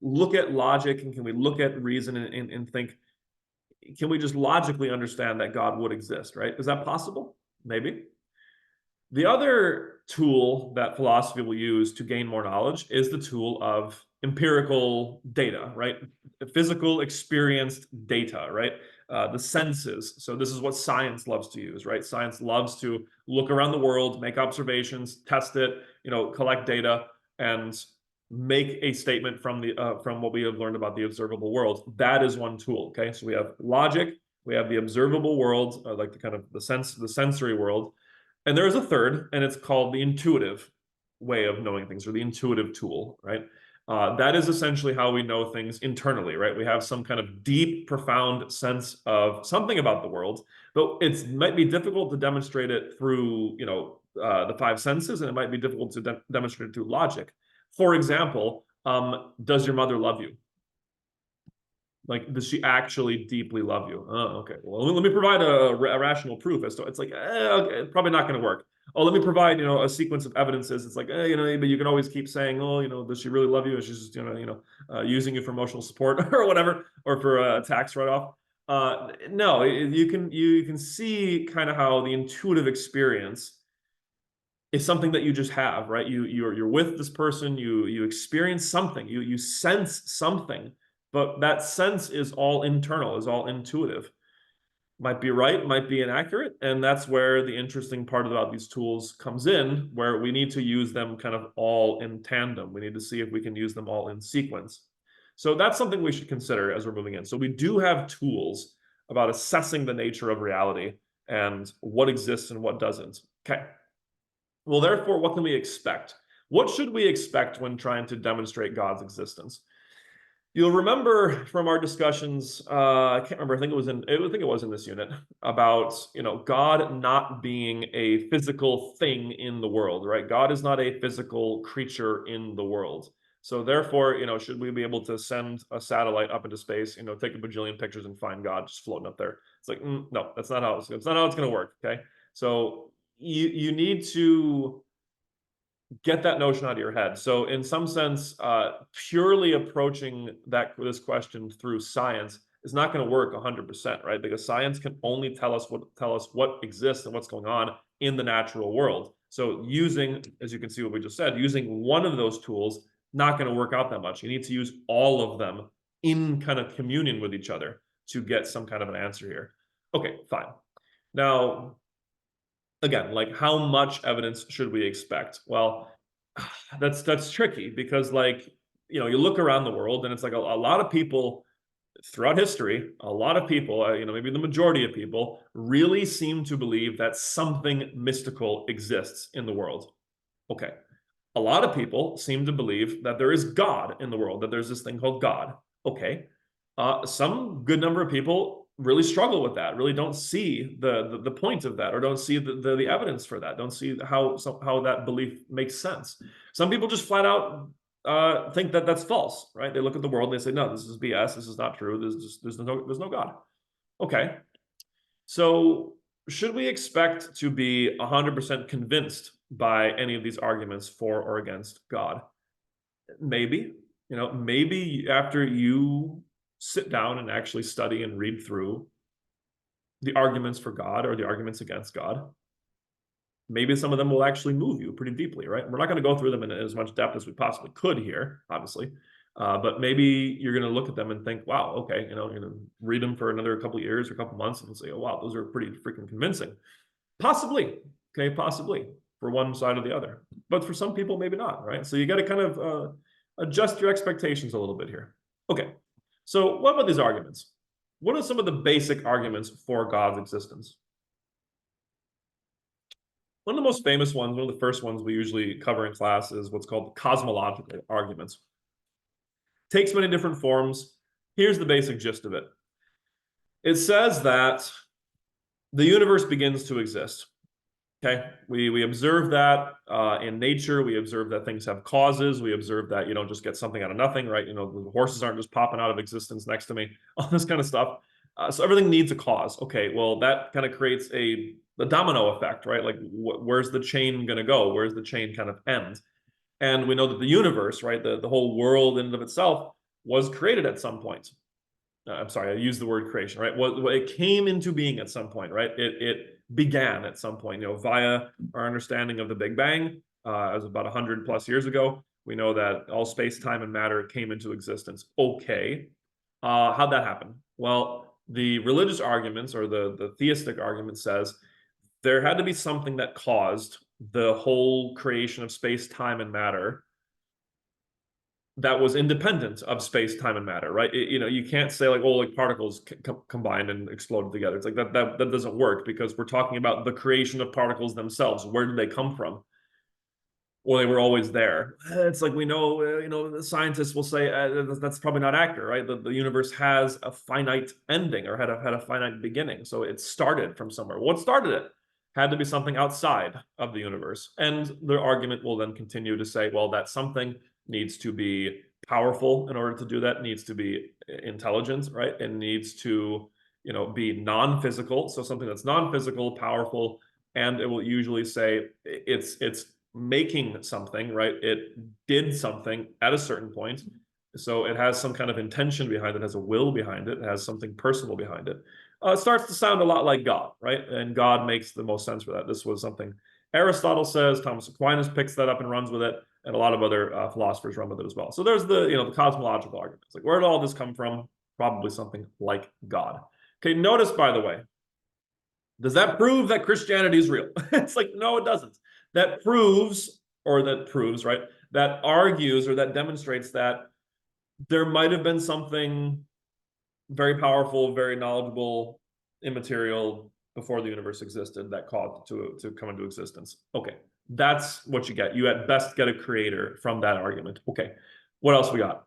look at logic, and can we look at reason and think, can we just logically understand that God would exist, right? Is that possible? Maybe. The other tool that philosophy will use to gain more knowledge is the tool of empirical data, right? Physical experienced data, right? The senses. So this is what science loves to use, right? Science loves to look around the world, make observations, test it, collect data, and make a statement from what we have learned about the observable world. That is one tool. Okay, so we have logic, we have the observable world, like the sensory world, and there is a third, and it's called the intuitive way of knowing things, or the intuitive tool, right? That is essentially how we know things internally, right? We have some kind of deep, profound sense of something about the world, but it might be difficult to demonstrate it through, the five senses, and it might be difficult to demonstrate it through logic. For example, does your mother love you? Like, does she actually deeply love you? Oh, okay. Well, let me provide a rational proof as to it's like, okay, it's probably not going to work. Oh, let me provide, a sequence of evidences. It's like, but you can always keep saying, oh, does she really love you? Or she's just, using you for emotional support or whatever, or for a tax write-off. No, you can see kind of how the intuitive experience is something that you just have, right? You're with this person, you experience something, you sense something, but that sense is all internal, is all intuitive. Might be right, might be inaccurate, and that's where the interesting part about these tools comes in, where we need to use them kind of all in tandem. We need to see if we can use them all in sequence. So that's something we should consider as we're moving in. So we do have tools about assessing the nature of reality and what exists and what doesn't. Okay. Well, therefore, what can we expect? What should we expect when trying to demonstrate God's existence? You'll remember from our discussions, I can't remember, I think it was in this unit, about, God not being a physical thing in the world, right? God is not a physical creature in the world. So therefore, should we be able to send a satellite up into space, take a bajillion pictures and find God just floating up there? It's like, no, that's not how it's going to work, okay? So you need to get that notion out of your head. So in some sense, purely approaching this question through science is not going to work 100%, right? Because science can only tell us what exists and what's going on in the natural world. So using, as you can see what we just said, using one of those tools, not going to work out that much. You need to use all of them in kind of communion with each other to get some kind of an answer here. Okay, fine. Now, again, like, how much evidence should we expect? Well, that's tricky, because, like, you look around the world and it's like a lot of people throughout history, a lot of people, maybe the majority of people, really seem to believe that something mystical exists in the world. Okay. A lot of people seem to believe that there is God in the world, that there's this thing called God. Okay. Some good number of people really struggle with that, really don't see the point of that, or don't see the evidence for that, don't see how that belief makes sense. Some people just flat out think that that's false, right? They look at the world and they say, no, this is BS, this is not true, there's no God. Okay. So should we expect to be 100% convinced by any of these arguments for or against God? Maybe. Maybe after you sit down and actually study and read through the arguments for God or the arguments against God, maybe some of them will actually move you pretty deeply, right? We're not going to go through them in as much depth as we possibly could here, obviously. But maybe you're going to look at them and think, wow, okay, you're going to read them for another couple of years or a couple of months and say, oh, wow, those are pretty freaking convincing. Possibly, okay, possibly for one side or the other. But for some people, maybe not, right? So you got to kind of adjust your expectations a little bit here. Okay, so what about these arguments? What are some of the basic arguments for God's existence? One of the most famous ones, one of the first ones we usually cover in class, is what's called the cosmological arguments. Takes many different forms. Here's the basic gist of it. It says that the universe begins to exist. Okay, we observe that in nature. We observe that things have causes. We observe that you don't just get something out of nothing, right? You know, the horses aren't just popping out of existence next to me. All this kind of stuff. So everything needs a cause. Okay, well that kind of creates a domino effect, right? Like where's the chain going to go? Where's the chain kind of end? And we know that the universe, right, the whole world in and of itself was created at some point. I'm sorry, I used the word creation, right? Well, it came into being at some point, right? It began at some point, you know, via our understanding of the Big Bang. It was about 100 plus years ago. We know that all space, time, and matter came into existence. Okay. How'd that happen? Well, the religious arguments or the theistic argument says there had to be something that caused the whole creation of space, time, and matter that was independent of space, time, and matter, right? You know, you can't say like, oh, like particles combined and exploded together. It's like that doesn't work because we're talking about the creation of particles themselves. Where did they come from? Well, they were always there. It's like we know, you know, the scientists will say that's probably not accurate, right? The universe has a finite ending or had a finite beginning, so it started from somewhere. What started it? Had to be something outside of the universe, and the argument will then continue to say, well, that something needs to be powerful in order to do that, needs to be intelligent, right? And needs to, you know, be non-physical. So something that's non-physical, powerful, and it will usually say it's making something, right? It did something at a certain point. So it has some kind of intention behind it, has a will behind it, has something personal behind it. It starts to sound a lot like God, right? And God makes the most sense for that. This was something Aristotle says, Thomas Aquinas picks that up and runs with it, and a lot of other philosophers run with it as well. So there's the, you know, the cosmological arguments. Like, where did all this come from? Probably something like God. Okay, notice, by the way, does that prove that Christianity is real? It's like, no, it doesn't. That proves, right? That argues or that demonstrates that there might have been something very powerful, very knowledgeable, immaterial before the universe existed that caused it to come into existence. Okay, that's what you get. You at best get a creator from that argument. Okay, what else we got?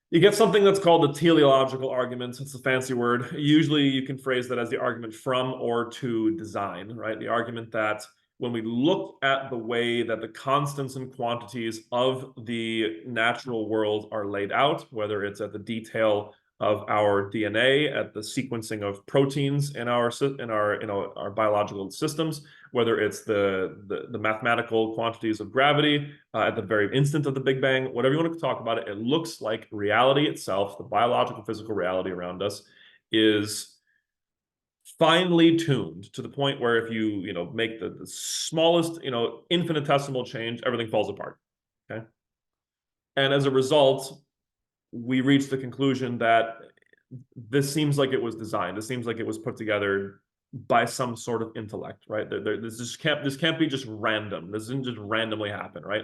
You get something that's called the teleological argument. It's a fancy word. Usually you can phrase that as the argument from or to design, right? The argument that when we look at the way that the constants and quantities of the natural world are laid out, whether it's at the detail of our DNA, at the sequencing of proteins in our you know, our biological systems, whether it's the mathematical quantities of gravity at the very instant of the Big Bang, whatever you want to talk about it, it looks like reality itself, the biological physical reality around us, is finely tuned to the point where if you know make the smallest, you know, infinitesimal change, everything falls apart. Okay, and as a result, we reach the conclusion that this seems like it was designed. This seems like it was put together by some sort of intellect, right? This can't be just random. This didn't just randomly happen, right?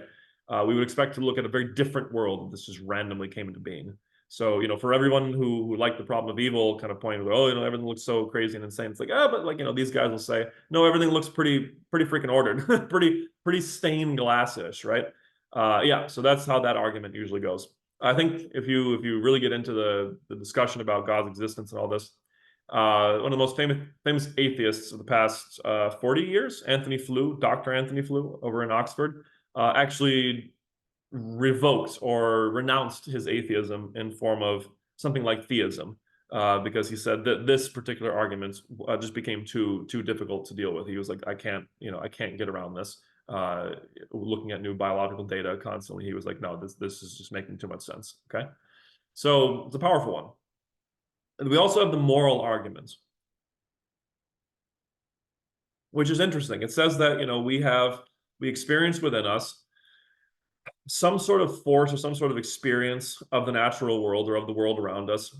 We would expect to look at a very different world if this just randomly came into being. So, you know, for everyone who liked the problem of evil, kind of pointing, oh, you know, everything looks so crazy and insane. It's like, ah, but like, you know, these guys will say, no, everything looks pretty freaking ordered, pretty stained glass-ish, right? Yeah, so that's how that argument usually goes. I think if you really get into the discussion about God's existence and all this, one of the most famous atheists of the past 40 years, Anthony Flew, Dr. Anthony Flew over in Oxford, actually revoked or renounced his atheism in form of something like theism, because he said that this particular argument just became too difficult to deal with. He was like, I can't, you know, I can't get around this. Looking at new biological data constantly, he was like, no, this is just making too much sense. Okay, so it's a powerful one. And we also have the moral arguments, which is interesting. It says that, you know, we experience within us some sort of force or some sort of experience of the natural world or of the world around us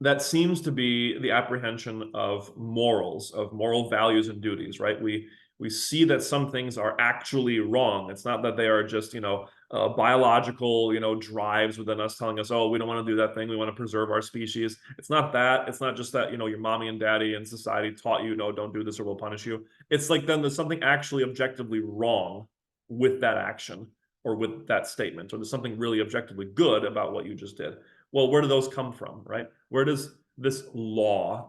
that seems to be the apprehension of morals, of moral values and duties, right? We see that some things are actually wrong. It's not that they are just, you know, biological, you know, drives within us telling us, oh, we don't want to do that thing. We want to preserve our species. It's not that. It's not just that, you know, your mommy and daddy and society taught you, no, don't do this or we'll punish you. It's like then there's something actually objectively wrong with that action or with that statement, or there's something really objectively good about what you just did. Well, where do those come from, right? Where does this moral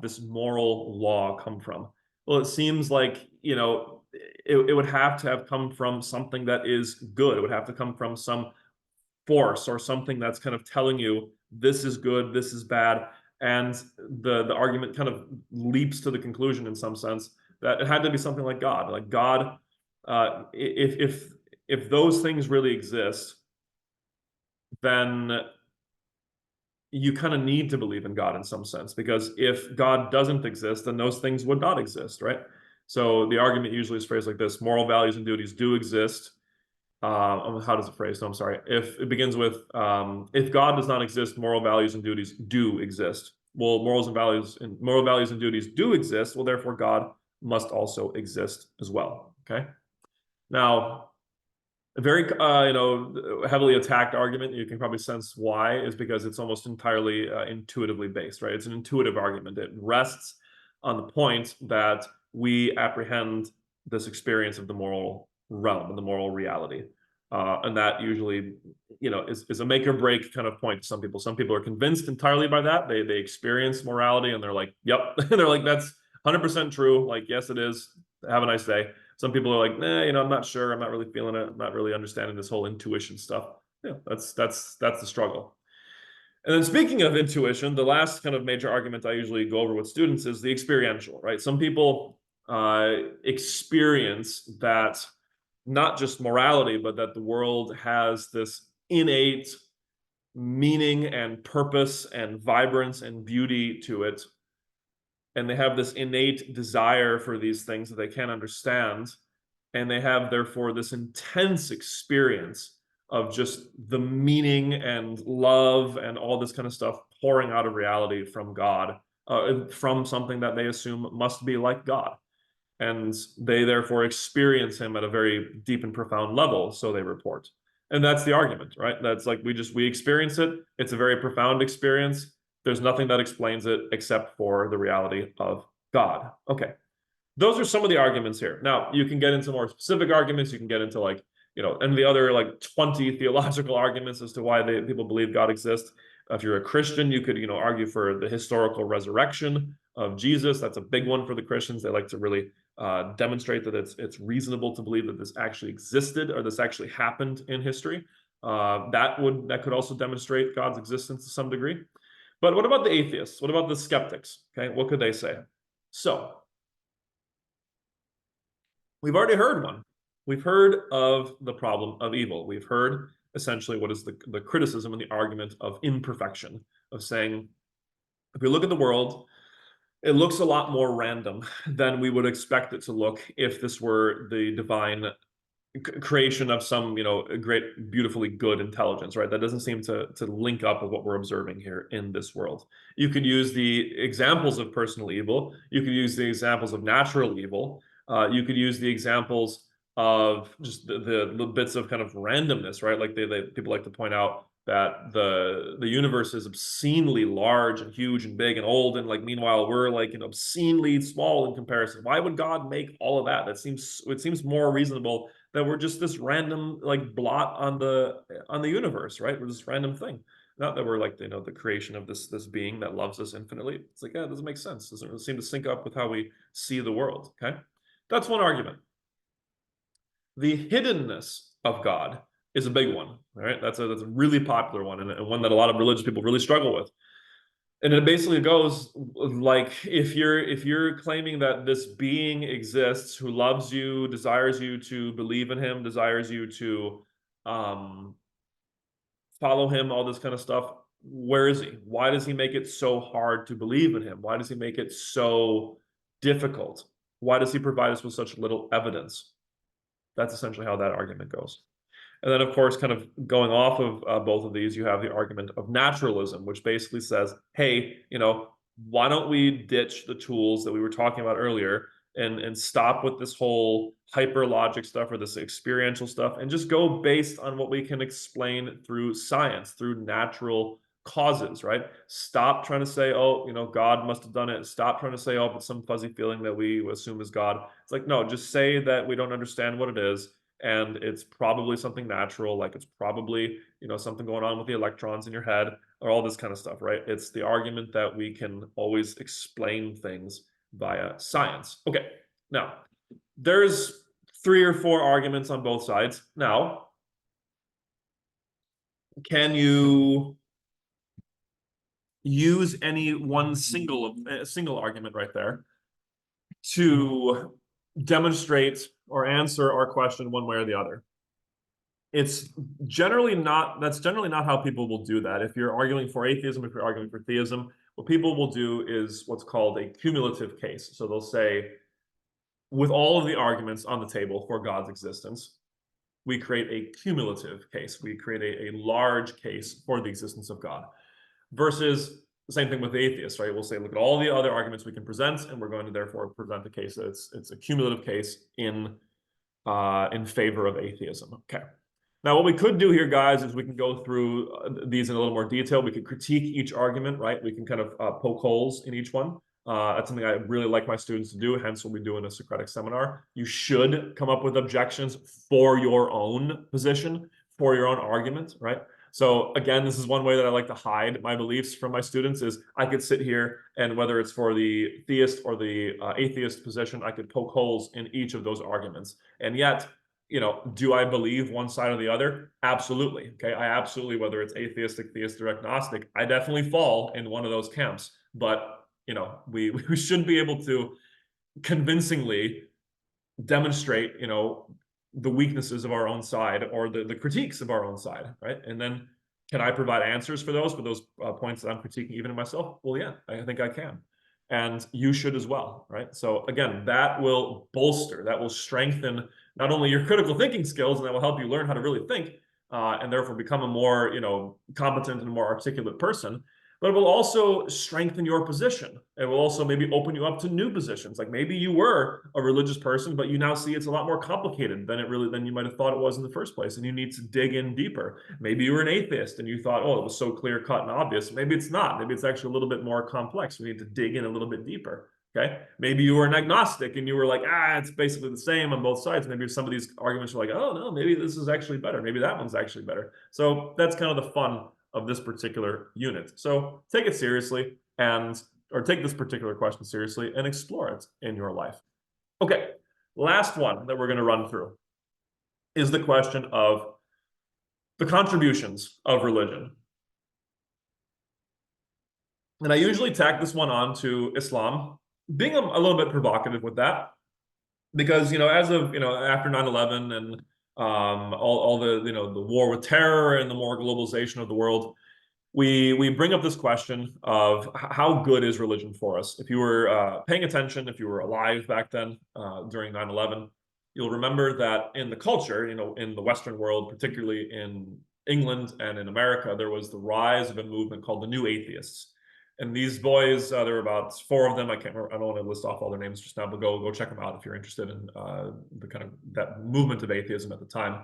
law come from? Well, it seems like, you know, it would have to have come from something that is good. It would have to come from some force or something that's kind of telling you this is good, this is bad. And the argument kind of leaps to the conclusion in some sense that it had to be something like God. Like God, if those things really exist, then you kind of need to believe in God in some sense, because if God doesn't exist, then those things would not exist, right? So the argument usually is phrased like this: moral values and duties do exist. How does it phrase? No, I'm sorry. If it begins with, if God does not exist, moral values and duties do exist. Well, moral values and duties do exist. Well, therefore, God must also exist as well. Okay. Now, a very heavily attacked argument, you can probably sense why, is because it's almost entirely intuitively based, right? It's an intuitive argument. It rests on the point that we apprehend this experience of the moral realm and the moral reality, and that usually is a make or break kind of point to some people. Some people are convinced entirely by that. They experience morality and they're like, yep. They're like, that's 100% true. Like, yes, it is. Have a nice day. Some people are like, nah, I'm not sure. I'm not really feeling it. I'm not really understanding this whole intuition stuff. Yeah, that's the struggle. And then speaking of intuition, the last kind of major argument I usually go over with students is the experiential, right? Some people experience that not just morality, but that the world has this innate meaning and purpose and vibrance and beauty to it. And they have this innate desire for these things that they can't understand. And they have, therefore, this intense experience of just the meaning and love and all this kind of stuff pouring out of reality from God, from something that they assume must be like God. And they therefore experience him at a very deep and profound level, so they report. And that's the argument, right? That's like we experience it. It's a very profound experience. There's nothing that explains it except for the reality of God. Okay. Those are some of the arguments here. Now, you can get into more specific arguments. You can get into and the other like 20 theological arguments as to why people believe God exists. If you're a Christian, you could, argue for the historical resurrection of Jesus. That's a big one for the Christians. They like to really demonstrate that it's reasonable to believe that this actually existed or this actually happened in history. That could also demonstrate God's existence to some degree. But what about the atheists? What about the skeptics? Okay, what could they say? So we've already heard one. We've heard of the problem of evil. We've heard essentially what is the criticism and the argument of imperfection, of saying, if we look at the world, it looks a lot more random than we would expect it to look if this were the divine creation of some great, beautifully good intelligence, right? That doesn't seem to link up with what we're observing here in this world. You could use the examples of personal evil. You could use the examples of natural evil. You could use the examples of just the bits of kind of randomness, right? Like people like to point out that the universe is obscenely large and huge and big and old, and like meanwhile we're like obscenely small in comparison. Why would God make all of that? It seems more reasonable that we're just this random like blot on the universe, right? We're this random thing. Not that we're like the creation of this being that loves us infinitely. It's like, yeah, it doesn't make sense. It doesn't really seem to sync up with how we see the world. Okay, that's one argument. The hiddenness of God is a big one. All right, that's a really popular one, and one that a lot of religious people really struggle with. And it basically goes like, if you're claiming that this being exists who loves you, desires you to believe in him, desires you to follow him, all this kind of stuff, where is he? Why does he make it so hard to believe in him? Why does he make it so difficult? Why does he provide us with such little evidence? That's essentially how that argument goes. And then, of course, kind of going off of both of these, you have the argument of naturalism, which basically says, hey, why don't we ditch the tools that we were talking about earlier and stop with this whole hyper logic stuff or this experiential stuff and just go based on what we can explain through science, through natural causes, right? Stop trying to say, oh, God must have done it. Stop trying to say, oh, but some fuzzy feeling that we assume is God. It's like, no, just say that we don't understand what it is. And it's probably something natural, like it's probably, something going on with the electrons in your head or all this kind of stuff, right? It's the argument that we can always explain things via science. Okay, now there's 3 or 4 arguments on both sides. Now, can you use any one single argument right there to demonstrate or answer our question one way or the other? It's generally not, that's generally not how people will do that. If you're arguing for atheism, if you're arguing for theism, what people will do is what's called a cumulative case. So they'll say, with all of the arguments on the table for God's existence, we create a cumulative case. We create a large case for the existence of God. Versus the same thing with the atheists, right? We'll say, look at all the other arguments we can present, and we're going to therefore present a case that it's a cumulative case in favor of atheism. Okay. Now, what we could do here, guys, is we can go through these in a little more detail. We could critique each argument, right? We can kind of poke holes in each one. That's something I really like my students to do, hence what we do in a Socratic seminar. You should come up with objections for your own position, for your own argument, right? So again, this is one way that I like to hide my beliefs from my students is I could sit here and whether it's for the theist or the atheist position, I could poke holes in each of those arguments. And yet, do I believe one side or the other? Absolutely. Okay. I absolutely, whether it's atheistic, theistic, or agnostic, I definitely fall in one of those camps. But, we should be able to convincingly demonstrate, the weaknesses of our own side or the critiques of our own side, right? And then can I provide answers for those points that I'm critiquing even in myself? Well, yeah, I think I can. And you should as well, right? So again, that will strengthen not only your critical thinking skills, and that will help you learn how to really think, and therefore become a more, competent and more articulate person, but it will also strengthen your position. It will also maybe open you up to new positions. Like maybe you were a religious person, but you now see it's a lot more complicated than you might have thought it was in the first place, and you need to dig in deeper. Maybe you were an atheist and you thought, oh, it was so clear cut and obvious. Maybe it's not. Maybe it's actually a little bit more complex. We need to dig in a little bit deeper. Okay. Maybe you were an agnostic and you were like, it's basically the same on both sides. Maybe some of these arguments are like, oh no, maybe this is actually better. Maybe that one's actually better. So that's kind of the fun of this particular unit. So take it seriously or take this particular question seriously and explore it in your life. Okay, last one that we're going to run through is the question of the contributions of religion. And I usually tack this one on to Islam, being a little bit provocative with that, because, as of, after 9/11 and all the, the war with terror and the more globalization of the world, we bring up this question of how good is religion for us? If you were paying attention, if you were alive back then during 9/11, you'll remember that in the culture, in the Western world, particularly in England and in America, there was the rise of a movement called the New Atheists. And these boys, there were about 4 of them. I can't remember. I don't want to list off all their names just now, but go check them out if you're interested in the kind of that movement of atheism at the time.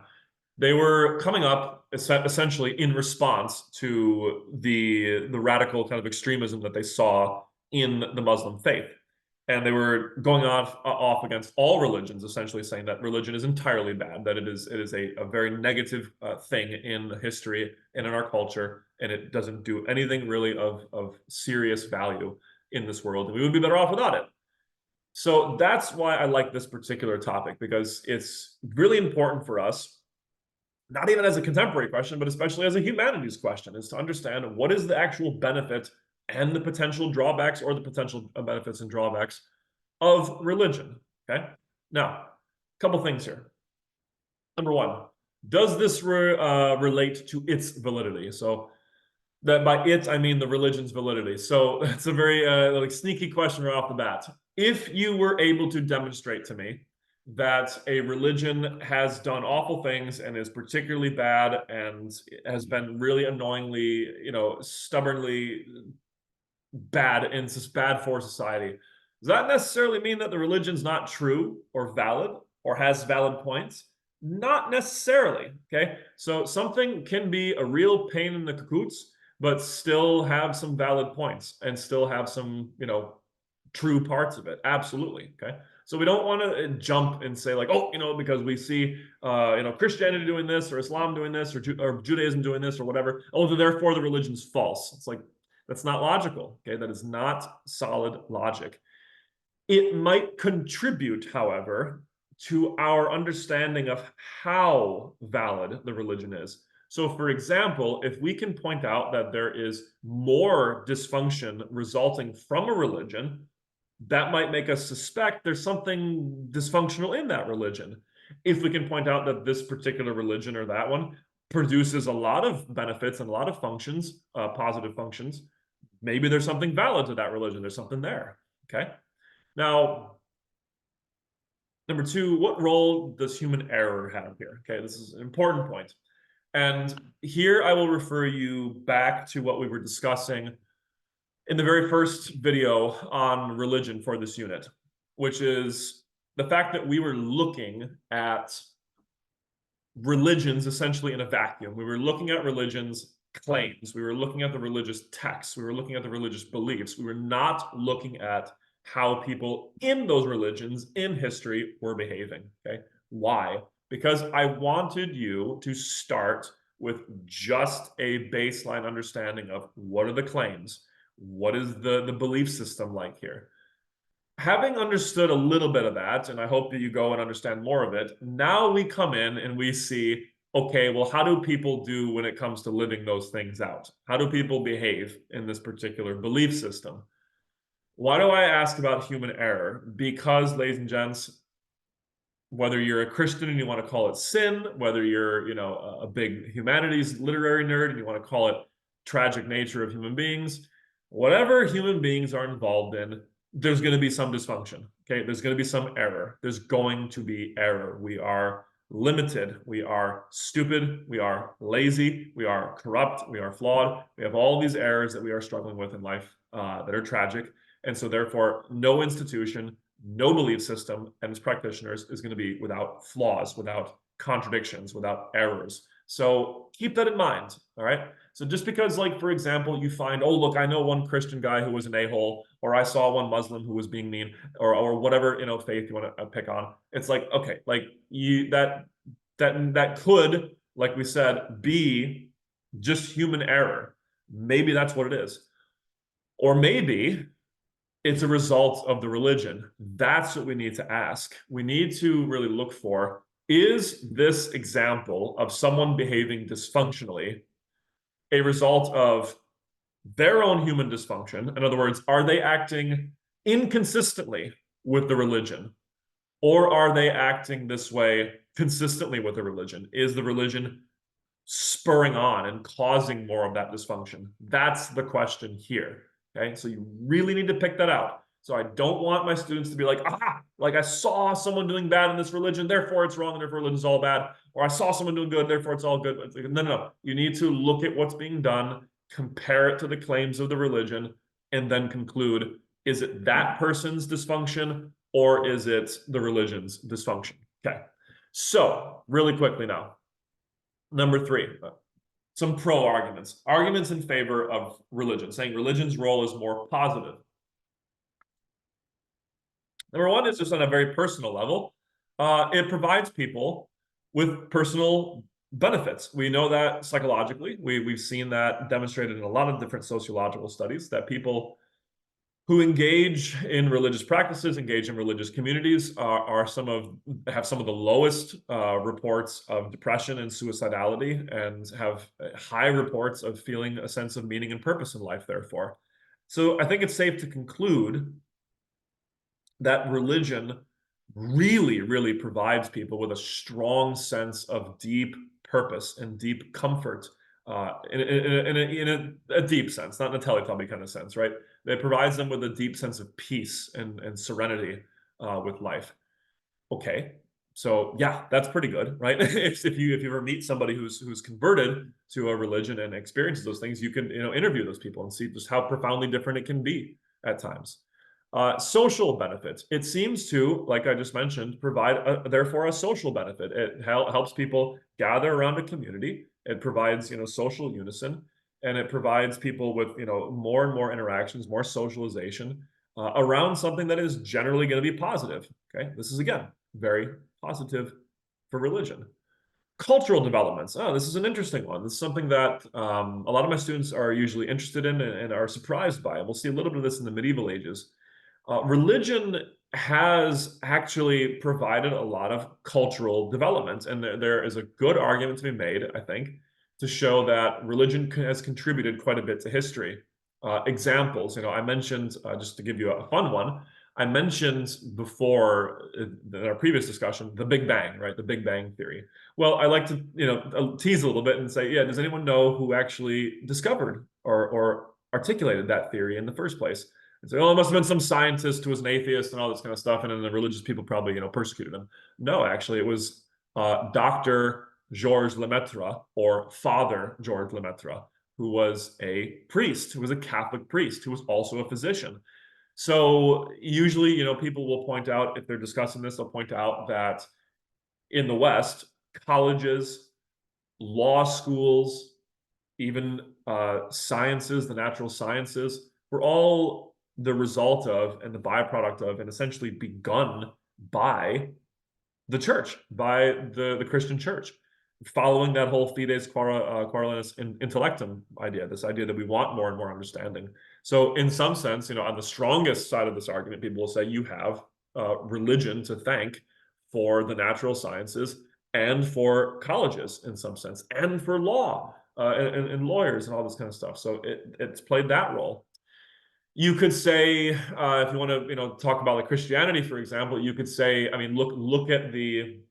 They were coming up essentially in response to the radical kind of extremism that they saw in the Muslim faith. And they were going off against all religions, essentially saying that religion is entirely bad, that it is a very negative thing in history and in our culture, and it doesn't do anything really of serious value in this world, and we would be better off without it. So that's why I like this particular topic, because it's really important for us, not even as a contemporary question, but especially as a humanities question, is to understand what is the actual benefit and the potential drawbacks or the potential benefits and drawbacks of religion. Okay. Now, a couple things here. Number one, does this relate to its validity? So that by it, I mean the religion's validity. So it's a very like sneaky question right off the bat. If you were able to demonstrate to me that a religion has done awful things and is particularly bad and has been really annoyingly, stubbornly bad and just bad for society, does that necessarily mean that the religion's not true or valid or has valid points? Not necessarily. Okay. So something can be a real pain in the cahoots, but still have some valid points and still have some, true parts of it. Absolutely. Okay. So we don't want to jump and say like, oh, because we see, Christianity doing this or Islam doing this or Judaism doing this or whatever. Oh, therefore the religion's false. It's like, that's not logical. Okay. That is not solid logic. It might contribute, however, to our understanding of how valid the religion is. So, for example, if we can point out that there is more dysfunction resulting from a religion, that might make us suspect there's something dysfunctional in that religion. If we can point out that this particular religion or that one produces a lot of benefits and a lot of functions, positive functions, maybe there's something valid to that religion. There's something there. Okay. Now, number two, what role does human error have here? Okay, this is an important point. And here I will refer you back to what we were discussing in the very first video on religion for this unit, which is the fact that we were looking at religions essentially in a vacuum. We were looking at religions claims. We were looking at the religious texts. We were looking at the religious beliefs. We were not looking at how people in those religions in history were behaving. Okay. Why? Because I wanted you to start with just a baseline understanding of what are the claims, what is the belief system like here. Having understood a little bit of that, and I hope that you go and understand more of it, now we come in and we see, okay, well, how do people do when it comes to living those things out? How do people behave in this particular belief system? Why do I ask about human error? Because, ladies and gents, whether you're a Christian and you want to call it sin, whether you're, a big humanities literary nerd and you want to call it tragic nature of human beings, whatever human beings are involved in, there's going to be some dysfunction. Okay, there's going to be some error. There's going to be error. We are limited. We are stupid. We are lazy. We are corrupt. We are flawed. We have all these errors that we are struggling with in life that are tragic. And so therefore, no institution, no belief system and its practitioners is going to be without flaws, without contradictions, without errors. So keep that in mind. All right. So just because, like, for example, you find, oh, look, I know one Christian guy who was an a-hole, or I saw one Muslim who was being mean, or whatever, faith you want to pick on. It's like, okay, like that could, like we said, be just human error. Maybe that's what it is. Or maybe it's a result of the religion. That's what we need to ask. We need to really look for, is this example of someone behaving dysfunctionally a result of their own human dysfunction? In other words, are they acting inconsistently with the religion? Or are they acting this way consistently with the religion? Is the religion spurring on and causing more of that dysfunction? That's the question here. Okay, so you really need to pick that out. So I don't want my students to be like, like I saw someone doing bad in this religion, therefore it's wrong, and therefore religion is all bad. Or I saw someone doing good, therefore it's all good. No. You need to look at what's being done, compare it to the claims of the religion, and then conclude, is it that person's dysfunction or is it the religion's dysfunction? Okay, so really quickly now, number three, some pro arguments. Arguments in favor of religion, saying religion's role is more positive. Number one is just on a very personal level. It provides people with personal benefits. We know that psychologically. We've seen that demonstrated in a lot of different sociological studies, that people who engage in religious practices, engage in religious communities, have some of the lowest reports of depression and suicidality, and have high reports of feeling a sense of meaning and purpose in life, therefore. So I think it's safe to conclude that religion really, really provides people with a strong sense of deep purpose and deep comfort, in a deep sense, not in a Teletubby kind of sense, right? It provides them with a deep sense of peace and serenity with life. Okay, so yeah, that's pretty good, right? if you ever meet somebody who's converted to a religion and experiences those things, you can interview those people and see just how profoundly different it can be at times. Social benefits. It seems to, like I just mentioned, provide therefore a social benefit. It helps people gather around a community. It provides social unison, and it provides people with more and more interactions, more socialization around something that is generally going to be positive. Okay, this is again very positive for religion. Cultural developments. Oh, this is an interesting one. This is something that a lot of my students are usually interested in and are surprised by. And we'll see a little bit of this in the medieval ages. Religion has actually provided a lot of cultural development. And there is a good argument to be made, I think, to show that religion has contributed quite a bit to history. Examples, I mentioned, just to give you a fun one, I mentioned before in our previous discussion, the Big Bang, right? The Big Bang theory. Well, I like to, tease a little bit and say, yeah, does anyone know who actually discovered or articulated that theory in the first place? And say, oh, it must have been some scientist who was an atheist and all this kind of stuff, and then the religious people probably, persecuted him. No, actually, it was Dr. Georges Lemaitre, or Father Georges Lemaitre, who was a priest, who was a Catholic priest, who was also a physician. So usually, people will point out, if they're discussing this, they'll point out that in the West, colleges, law schools, even sciences, the natural sciences, were all the result of and the byproduct of and essentially begun by the church, by the Christian church, following that whole fides quaerulentius intellectum idea, this idea that we want more and more understanding. So in some sense, on the strongest side of this argument, people will say you have religion to thank for the natural sciences and for colleges in some sense, and for law and lawyers and all this kind of stuff. So it's played that role. You could say, if you want to, talk about like Christianity, for example, you could say, I mean, look at the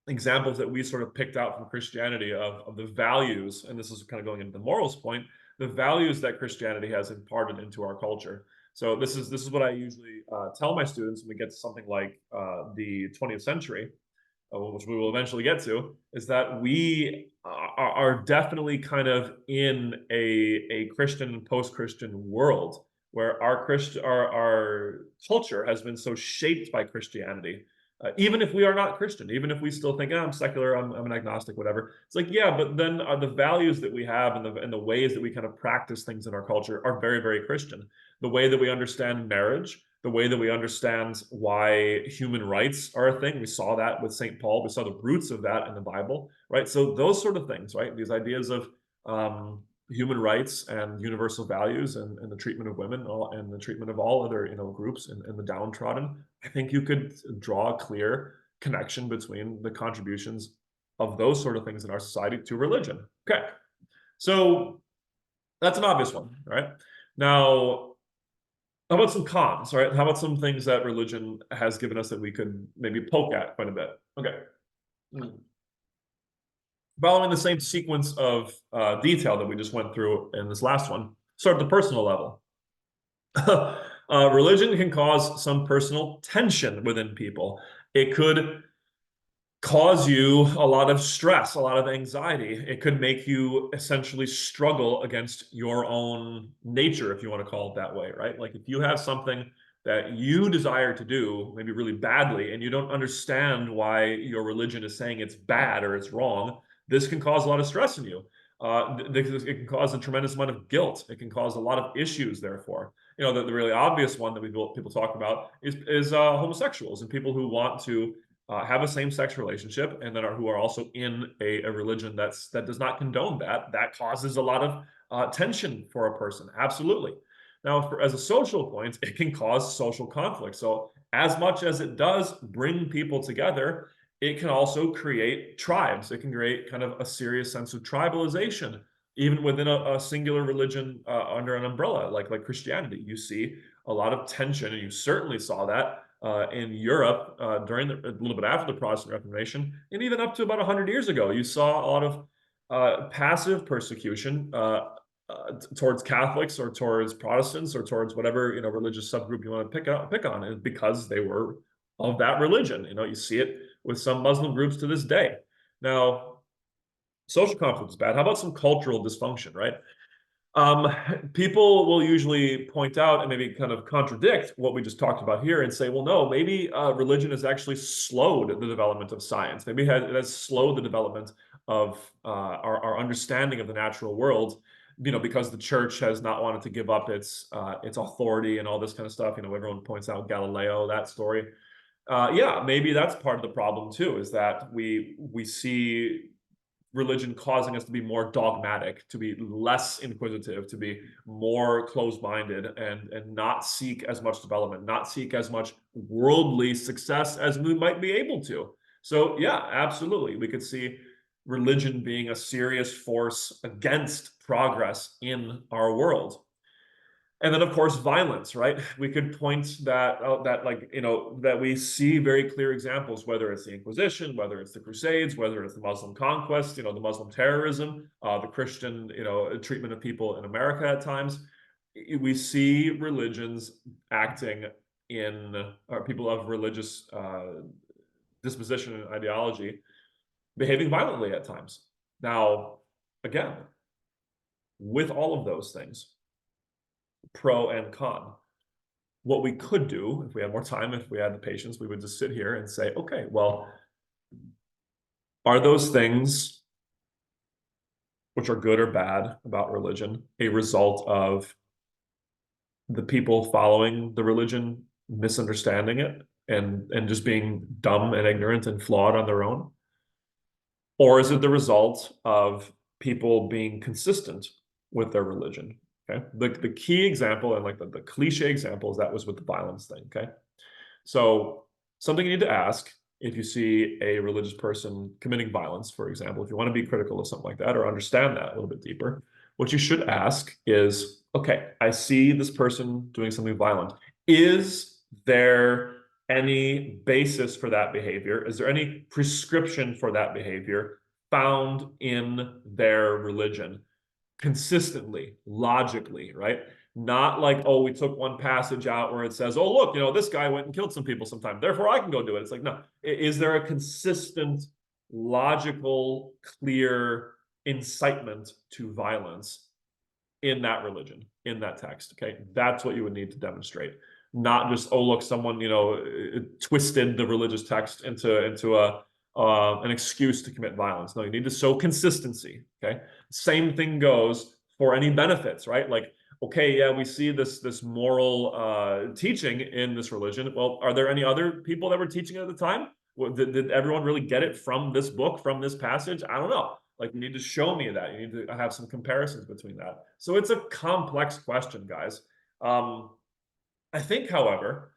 examples that we sort of picked out from Christianity of the values, and this is kind of going into the morals point, the values that Christianity has imparted into our culture. So this is what I usually tell my students when we get to something like the 20th century, which we will eventually get to, is that we are definitely kind of in a Christian and post-Christian world where our culture has been so shaped by Christianity. Even if we are not Christian, even if we still think, I'm secular, I'm an agnostic, whatever. It's like, yeah, but then the values that we have and the ways that we kind of practice things in our culture are very, very Christian. The way that we understand marriage, the way that we understand why human rights are a thing. We saw that with St. Paul. We saw the roots of that in the Bible, right? So those sort of things, right? These ideas of human rights and universal values and the treatment of women and the treatment of all other groups and the downtrodden. I think you could draw a clear connection between the contributions of those sort of things in our society to religion. Okay, so that's an obvious one, right? Now, how about some cons, right? How about some things that religion has given us that we could maybe poke at quite a bit? Okay. Following the same sequence of detail that we just went through in this last one, start at the personal level. Religion can cause some personal tension within people. It could cause you a lot of stress, a lot of anxiety. It could make you essentially struggle against your own nature, if you want to call it that way, right? Like if you have something that you desire to do, maybe really badly, and you don't understand why your religion is saying it's bad or it's wrong, this can cause a lot of stress in you. It can cause a tremendous amount of guilt. It can cause a lot of issues, therefore. The really obvious one that people talk about is homosexuals and people who want to have a same-sex relationship and who are also in a religion that does not condone that causes a lot of tension for a person. Absolutely. Now, as a social point, it can cause social conflict. So as much as it does bring people together, it can also create tribes. It can create kind of a serious sense of tribalization, even within a singular religion under an umbrella like Christianity. You see a lot of tension, and you certainly saw that in Europe during a little bit after the Protestant Reformation, and even up to about 100 years ago. You saw a lot of passive persecution towards Catholics or towards Protestants or towards whatever religious subgroup you want to pick on, and because they were of that religion. You see it with some Muslim groups to this day. Now, social conflict is bad. How about some cultural dysfunction, right? People will usually point out and maybe kind of contradict what we just talked about here and say, well, no, maybe religion has actually slowed the development of science. Maybe it has slowed the development of our understanding of the natural world, because the church has not wanted to give up its authority and all this kind of stuff. Everyone points out Galileo, that story. Yeah, maybe that's part of the problem too, is that we see religion causing us to be more dogmatic, to be less inquisitive, to be more closed-minded, and not seek as much development, not seek as much worldly success as we might be able to. So yeah, absolutely, we could see religion being a serious force against progress in our world. And then, of course, violence, right? We could point that out, that, like, that we see very clear examples, whether it's the Inquisition, whether it's the Crusades, whether it's the Muslim conquest, the Muslim terrorism, the Christian, treatment of people in America at times. We see religions acting or people of religious disposition and ideology behaving violently at times. Now, again, with all of those things, pro and con, what we could do, if we had more time, if we had the patience, we would just sit here and say, okay, well, are those things which are good or bad about religion a result of the people following the religion misunderstanding it and just being dumb and ignorant and flawed on their own? Or is it the result of people being consistent with their religion? Okay. The key example, and like the cliche example, is that was with the violence thing. Okay. So something you need to ask if you see a religious person committing violence, for example, if you want to be critical of something like that or understand that a little bit deeper, what you should ask is, okay, I see this person doing something violent. Is there any basis for that behavior? Is there any prescription for that behavior found in their religion? Consistently, logically, right? Not like, oh, we took one passage out where it says, oh, look, this guy went and killed some people sometime, therefore I can go do it. It's like, no, is there a consistent, logical, clear incitement to violence in that religion, in that text? Okay, that's what you would need to demonstrate. Not just, oh, look, someone twisted the religious text into an excuse to commit violence. No, you need to show consistency. Okay, same thing goes for any benefits, right? Like, okay, yeah, we see this moral teaching in this religion. Well, are there any other people that were teaching it at the time? Did everyone really get it from this book, from this passage? I don't know. Like, you need to show me that. You need to have some comparisons between that. So it's a complex question, guys. I think, however,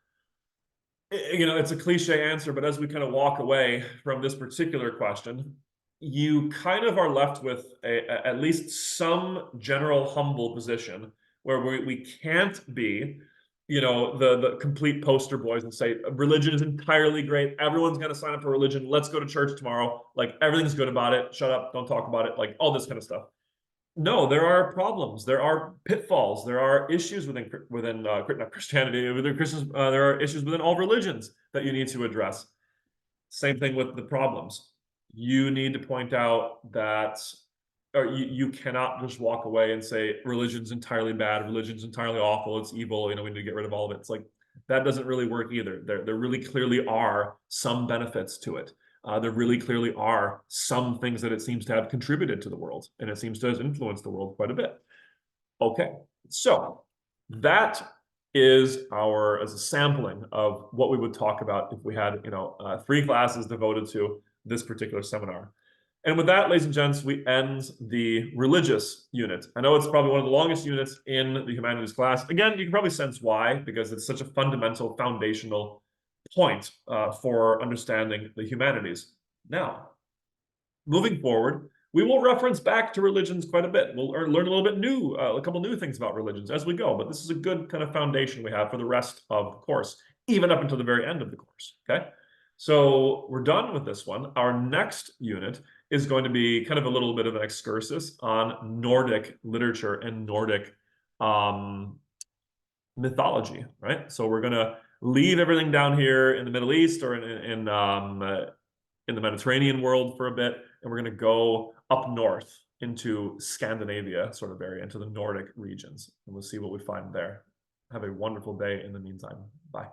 it's a cliche answer, but as we kind of walk away from this particular question, you kind of are left with at least some general humble position where we can't be, the complete poster boys and say religion is entirely great. Everyone's going to sign up for religion. Let's go to church tomorrow. Like, everything's good about it. Shut up. Don't talk about it. Like, all this kind of stuff. No, there are problems. There are pitfalls. There are issues within not Christianity, within Christians. There are issues within all religions that you need to address. Same thing with the problems. You need to point out that, or you cannot just walk away and say religion's entirely bad, religion's entirely awful, it's evil. We need to get rid of all of it. It's like, that doesn't really work either. There really clearly are some benefits to it. There really clearly are some things that it seems to have contributed to the world, and it seems to have influenced the world quite a bit. Okay, so that is as a sampling of what we would talk about if we had 3 classes devoted to this particular seminar. And with that, ladies and gents, we end the religious unit. I know it's probably one of the longest units in the humanities class. Again, you can probably sense why, because it's such a fundamental, foundational point for understanding the humanities. Now, moving forward, we will reference back to religions quite a bit. We'll learn a little bit new, a couple new things about religions as we go, but this is a good kind of foundation we have for the rest of the course, even up until the very end of the course, okay? So we're done with this one. Our next unit is going to be kind of a little bit of an excursus on Nordic literature and Nordic mythology, right? So we're going to leave everything down here in the Middle East or in the Mediterranean world for a bit, and we're going to go up north into Scandinavia sort of area, into the Nordic regions, and we'll see what we find there. Have a wonderful day in the meantime. Bye.